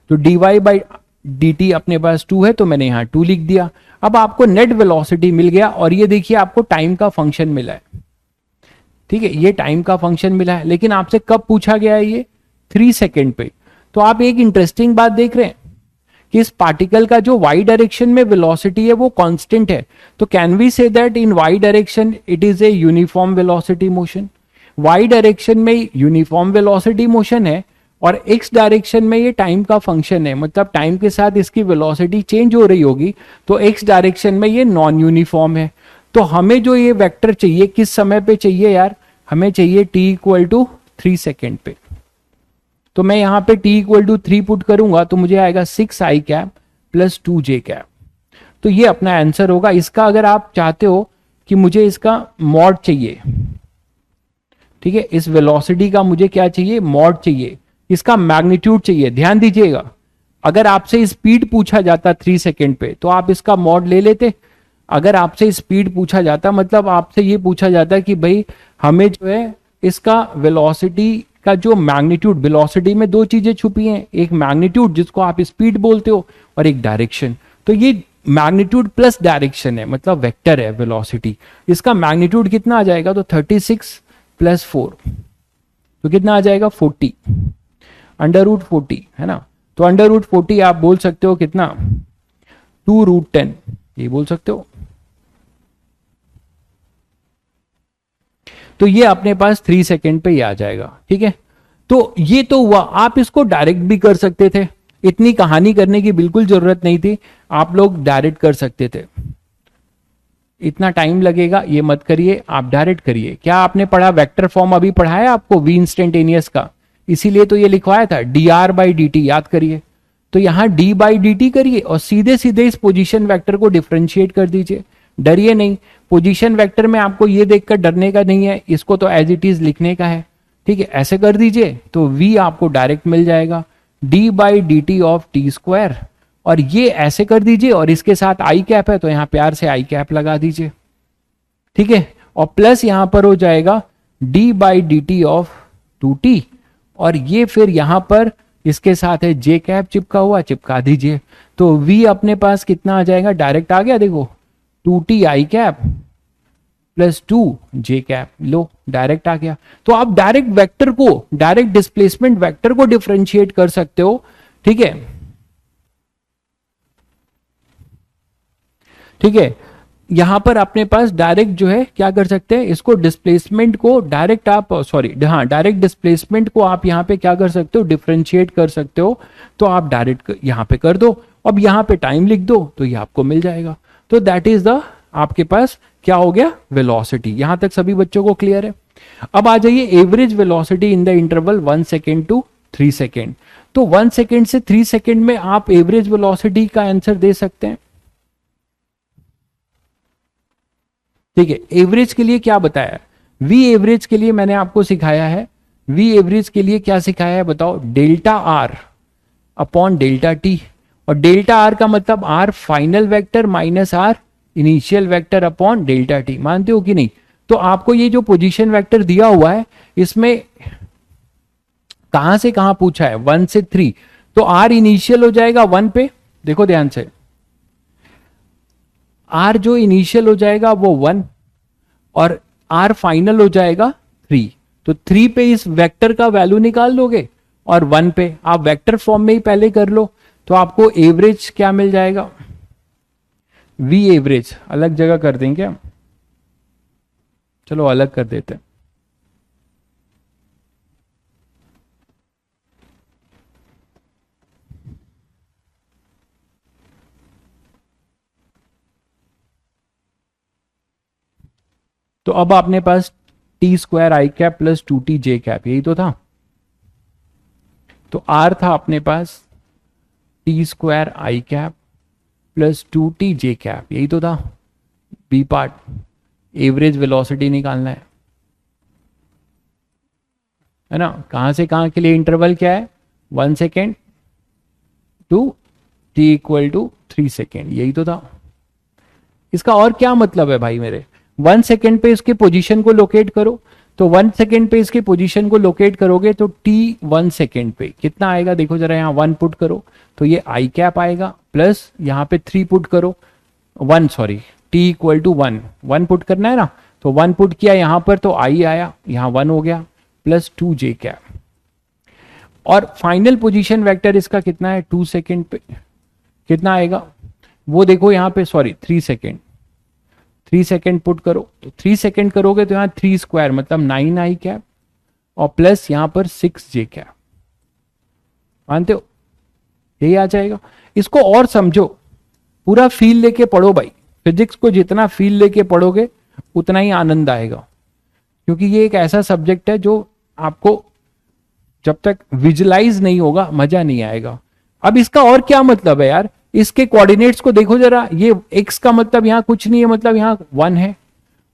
Speaker 1: तो dy बाई डी टी अपने पास 2 है, तो मैंने यहां 2 लिख दिया। अब आपको नेट वेलोसिटी मिल गया, और ये देखिए आपको टाइम का फंक्शन मिला है, ठीक है। ये टाइम का फंक्शन मिला है, लेकिन आपसे कब पूछा गया है? ये 3 सेकेंड पे। तो आप एक इंटरेस्टिंग बात देख रहे हैं कि इस पार्टिकल का जो वाई डायरेक्शन में वेलोसिटी है वो कांस्टेंट है। तो can we say that in y direction it is a uniform velocity motion. Y direction में यूनिफॉर्म वेलोसिटी मोशन है और एक्स डायरेक्शन में ये टाइम का फंक्शन है, मतलब टाइम के साथ इसकी वेलोसिटी चेंज हो रही होगी, तो एक्स डायरेक्शन में ये नॉन यूनिफॉर्म है। तो हमें जो ये वेक्टर चाहिए किस समय पे चाहिए यार, हमें चाहिए t इक्वल टू 3 सेकेंड पे। तो मैं यहां पे t इक्वल टू 3 पुट करूंगा तो मुझे आएगा 6i cap plus 2j cap. तो ये अपना आंसर होगा। इसका अगर आप चाहते हो कि मुझे इसका मॉड चाहिए, ठीक है, इस वेलोसिटी का मुझे क्या चाहिए, मॉड चाहिए, इसका मैग्नीट्यूड चाहिए। ध्यान दीजिएगा, अगर आपसे स्पीड पूछा जाता 3 सेकेंड पे तो आप इसका मॉड ले लेते। अगर आपसे स्पीड पूछा जाता मतलब आपसे ये पूछा जाता कि भाई हमें जो है इसका वेलोसिटी का जो मैग्नीट्यूड, वेलोसिटी में दो चीजें छुपी हैं, एक मैग्नीट्यूड जिसको आप स्पीड बोलते हो और एक डायरेक्शन। तो ये मैग्नीट्यूड प्लस डायरेक्शन है, मतलब वेक्टर है वेलोसिटी। इसका मैग्नीट्यूड कितना आ जाएगा, तो 36 प्लस 4 तो कितना आ जाएगा 40, अंडर रूट 40 है ना। तो अंडर रूट 40 आप बोल सकते हो कितना, 2√10 ये बोल सकते हो। तो ये अपने पास 3 सेकेंड पे ही आ जाएगा। ठीक है, तो ये तो हुआ। आप इसको डायरेक्ट भी कर सकते थे, इतनी कहानी करने की बिल्कुल जरूरत नहीं थी, आप लोग डायरेक्ट कर सकते थे। इतना टाइम लगेगा ये मत करिए, आप डायरेक्ट करिए। क्या आपने पढ़ा, वेक्टर फॉर्म अभी पढ़ाया आपको वी इंस्टेंटेनियस का, इसीलिए तो ये लिखवाया था dr/dt, याद करिए। तो यहां d/dt करिए और सीधे सीधे इस पोजीशन वेक्टर को डिफरेंशिएट कर दीजिए। डरिए नहीं, पोजीशन वेक्टर में आपको ये देखकर डरने का नहीं है, इसको तो एज इट इज लिखने का है। ठीक है, ऐसे कर दीजिए तो v आपको डायरेक्ट मिल जाएगा d/dt ऑफ टी स्क्वायर, और ये ऐसे कर दीजिए और इसके साथ आई कैप है तो यहां प्यार से आई कैप लगा दीजिए। ठीक है, और प्लस यहां पर हो जाएगा d/dt ऑफ 2t, और ये फिर यहां पर इसके साथ है जे कैप चिपका हुआ, चिपका दीजिए। तो v अपने पास कितना आ जाएगा, डायरेक्ट आ गया, देखो 2t आई कैप प्लस 2 जे कैप, लो डायरेक्ट आ गया। तो आप डायरेक्ट वेक्टर को, डायरेक्ट डिस्प्लेसमेंट वेक्टर को डिफरेंशिएट कर सकते हो। ठीक है, ठीक है, यहां पर अपने पास डायरेक्ट जो है क्या कर सकते हैं, इसको डिस्प्लेसमेंट को डायरेक्ट आप, सॉरी हाँ, डायरेक्ट डिस्प्लेसमेंट को आप यहां पे क्या कर सकते हो, डिफरेंशिएट कर सकते हो। तो आप डायरेक्ट यहां पे कर दो, अब यहां पे टाइम लिख दो तो ये आपको मिल जाएगा। तो दैट इज द, आपके पास क्या हो गया, वेलोसिटी। यहां तक सभी बच्चों को क्लियर है। अब आ जाइए average velocity in the interval 1 second to 3 second. तो 1 सेकेंड से 3 सेकेंड में आप एवरेज वेलोसिटी का आंसर दे सकते हैं। ठीक है, एवरेज के लिए क्या बताया, वी एवरेज के लिए मैंने आपको सिखाया है, वी एवरेज के लिए क्या सिखाया है बताओ, delta r upon delta t. और डेल्टा आर का मतलब r final vector minus are initial vector upon delta t. मानते हो कि नहीं? तो आपको ये जो पोजीशन वेक्टर दिया हुआ है इसमें कहां से कहां पूछा है, 1 से 3, तो आर इनिशियल हो जाएगा 1 पे, देखो ध्यान से, आर जो इनिशियल हो जाएगा वो 1 और आर फाइनल हो जाएगा 3। तो 3 पे इस वेक्टर का वैल्यू निकाल लोगे और 1 पे आप वेक्टर फॉर्म में ही पहले कर लो, तो आपको एवरेज क्या मिल जाएगा, वी एवरेज। अलग जगह कर देंगे हम, चलो अलग कर देते हैं। तो अब आपने पास टी स्क्वायर आई कैप प्लस 2t जे कैप, यही तो था। तो आर था अपने पास टी स्क्वायर आई कैप प्लस 2t जे कैप, यही तो था। बी पार्ट, एवरेज वेलोसिटी निकालना है ना। कहां से कहां के लिए इंटरवल क्या है, 1 second to t equal to 3 second, यही तो था। इसका और क्या मतलब है भाई मेरे, 1 सेकेंड पे इसके पोजीशन को लोकेट करो, तो 1 सेकेंड पे इसके पोजीशन को लोकेट करोगे तो t 1 सेकेंड पे कितना आएगा, देखो जरा, यहाँ 1 पुट करो तो ये आई कैप आएगा, प्लस यहाँ पे 3 पुट करो, 1 sorry, t equal to 1 put करना है ना, तो 1 पुट किया यहाँ पर तो आई आया, यहाँ 1 हो गया, प्लस 2 जे कैप। और फाइनल पोजीशन वेक्टर इसका कितना है 2 सेकेंड पे, कितना आएगा वो देखो यहाँ पे, सॉरी 3 सेकेंड, 3 सेकेंड पुट करो, तो 3 सेकेंड करोगे तो यहाँ 3 स्क्वायर मतलब 9 आई कैप और प्लस यहाँ पर 6 जे कैप, मानते हो, यही आ जाएगा। इसको और समझो, पूरा फील लेके पढ़ो भाई, फिजिक्स को जितना फील लेके पढ़ोगे उतना ही आनंद आएगा, क्योंकि ये एक ऐसा सब्जेक्ट है जो आपको जब तक विजुलाइज नहीं होगा मजा नहीं आएगा। अब इसका और क्या मतलब है यार, इसके कोऑर्डिनेट्स को देखो जरा, ये x का मतलब यहाँ कुछ नहीं है, मतलब यहाँ 1 है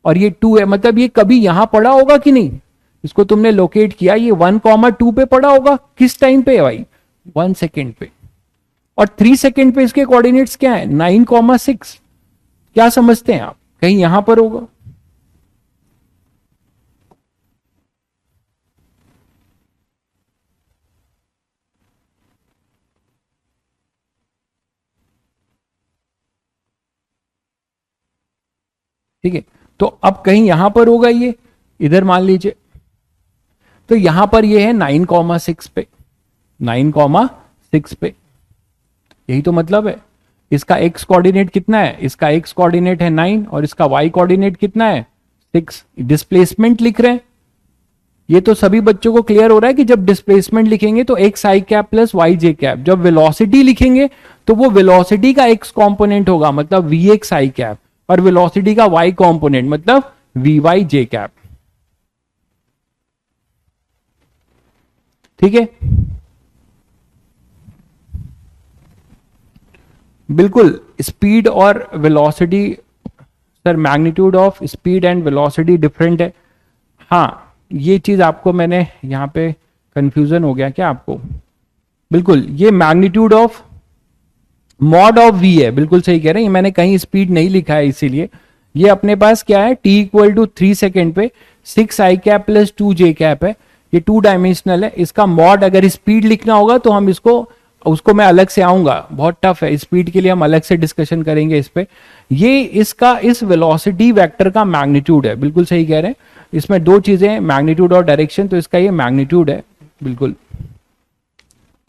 Speaker 1: और ये 2 है, मतलब ये कभी यहां पड़ा होगा कि नहीं, इसको तुमने लोकेट किया, ये 1,2 पे पड़ा होगा, किस टाइम पे है भाई 1 सेकेंड पे, और 3 सेकेंड पे इसके कोऑर्डिनेट्स क्या है 9,6, क्या समझते हैं आप, कहीं यहां पर होगा। ठीक है, तो अब कहीं यहां पर होगा, ये इधर मान लीजिए, तो यहां पर ये है 9,6 पे, 9,6 पे, यही तो मतलब है। इसका x कोऑर्डिनेट कितना है, इसका x कोऑर्डिनेट है 9 और इसका y कोऑर्डिनेट कितना है 6, डिस्प्लेसमेंट लिख रहे हैं। ये तो सभी बच्चों को क्लियर हो रहा है कि जब डिस्प्लेसमेंट लिखेंगे तो x i cap plus y j cap, जब वेलोसिटी लिखेंगे तो वो वेलोसिटी का x कंपोनेंट होगा मतलब vx i कैप, और वेलोसिटी का y कंपोनेंट मतलब vy j कैप। ठीक है, बिल्कुल, स्पीड और velocity, sir magnitude of speed and velocity different है। हाँ, ये चीज आपको मैंने यहां पे कंफ्यूजन हो गया क्या आपको, बिल्कुल, ये magnitude of mod of v है, बिल्कुल सही कह रहे हैं, मैंने कहीं स्पीड नहीं लिखा है, इसीलिए ये अपने पास क्या है t इक्वल टू 3 सेकेंड पे 6 आई कैप प्लस 2 जे कैप है, ये 2 डायमेंशनल है। इसका मॉड अगर स्पीड लिखना होगा तो हम इसको, उसको मैं अलग से आऊंगा, बहुत टफ है, स्पीड के लिए हम अलग से डिस्कशन करेंगे इस पे। ये इसका इस वेलोसिटी वेक्टर का मैग्नीट्यूड है, बिल्कुल सही कह रहे हैं, इसमें दो चीजें हैं, मैग्नीट्यूड और डायरेक्शन, तो इसका ये मैग्नीट्यूड है, बिल्कुल।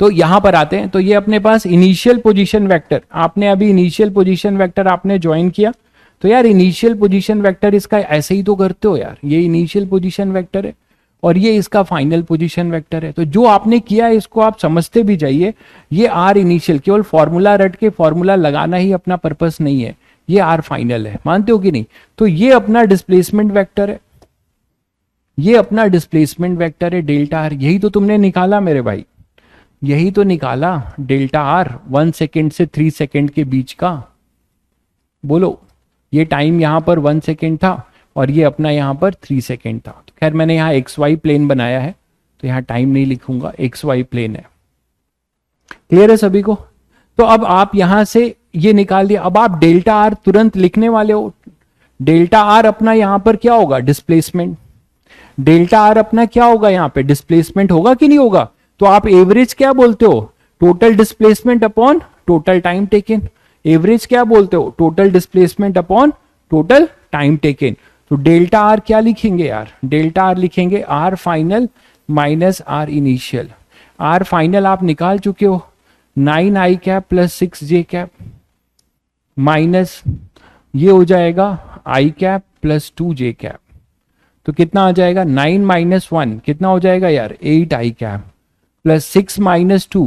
Speaker 1: तो यहां पर आते हैं, तो ये अपने पास इनिशियल पोजीशन वेक्टर, आपने अभी इनिशियल पोजीशन वेक्टर आपने ज्वाइन किया, तो यार इनिशियल पोजीशन वेक्टर इसका ऐसे ही तो करते हो यार, ये इनिशियल पोजीशन वेक्टर है और ये इसका फाइनल पोजीशन वेक्टर है, तो जो आपने किया है इसको आप समझते भी जाइए। ये आर इनिशियल केवल फॉर्मूला रट के फॉर्मूला लगाना ही अपना पर्पस नहीं है, ये आर फाइनल है, मानते हो कि नहीं। तो ये अपना डिस्प्लेसमेंट वेक्टर है, ये अपना डिस्प्लेसमेंट वेक्टर है डेल्टा आर, यही तो तुमने निकाला मेरे भाई, यही तो निकाला डेल्टा आर 1 सेकेंड से 3 सेकेंड के बीच का। बोलो, ये टाइम यहां पर 1 सेकेंड था और ये अपना यहां पर 3 सेकेंड था। तो खैर मैंने यहाँ एक्स वाई प्लेन बनाया है तो यहाँ टाइम नहीं लिखूंगा, एक्स वाई प्लेन है, क्लियर है सभी को। तो अब आप यहां से ये निकाल दिया, अब आप डेल्टा आर तुरंत लिखने वाले हो। डेल्टा आर अपना यहां पर क्या होगा डिस्प्लेसमेंट, डेल्टा आर अपना क्या होगा यहाँ पे डिस्प्लेसमेंट होगा कि नहीं होगा। तो आप एवरेज क्या बोलते हो, total displacement upon total time taken, average क्या बोलते हो, total displacement upon total time taken. तो डेल्टा आर क्या लिखेंगे यार, डेल्टा आर लिखेंगे R final minus are initial. R final आप निकाल चुके हो 9 आई cap plus 6 j cap minus ये हो जाएगा i cap plus 2 j cap, तो कितना आ जाएगा 9 माइनस 1 कितना हो जाएगा यार 8 आई कैप प्लस 6 माइनस 2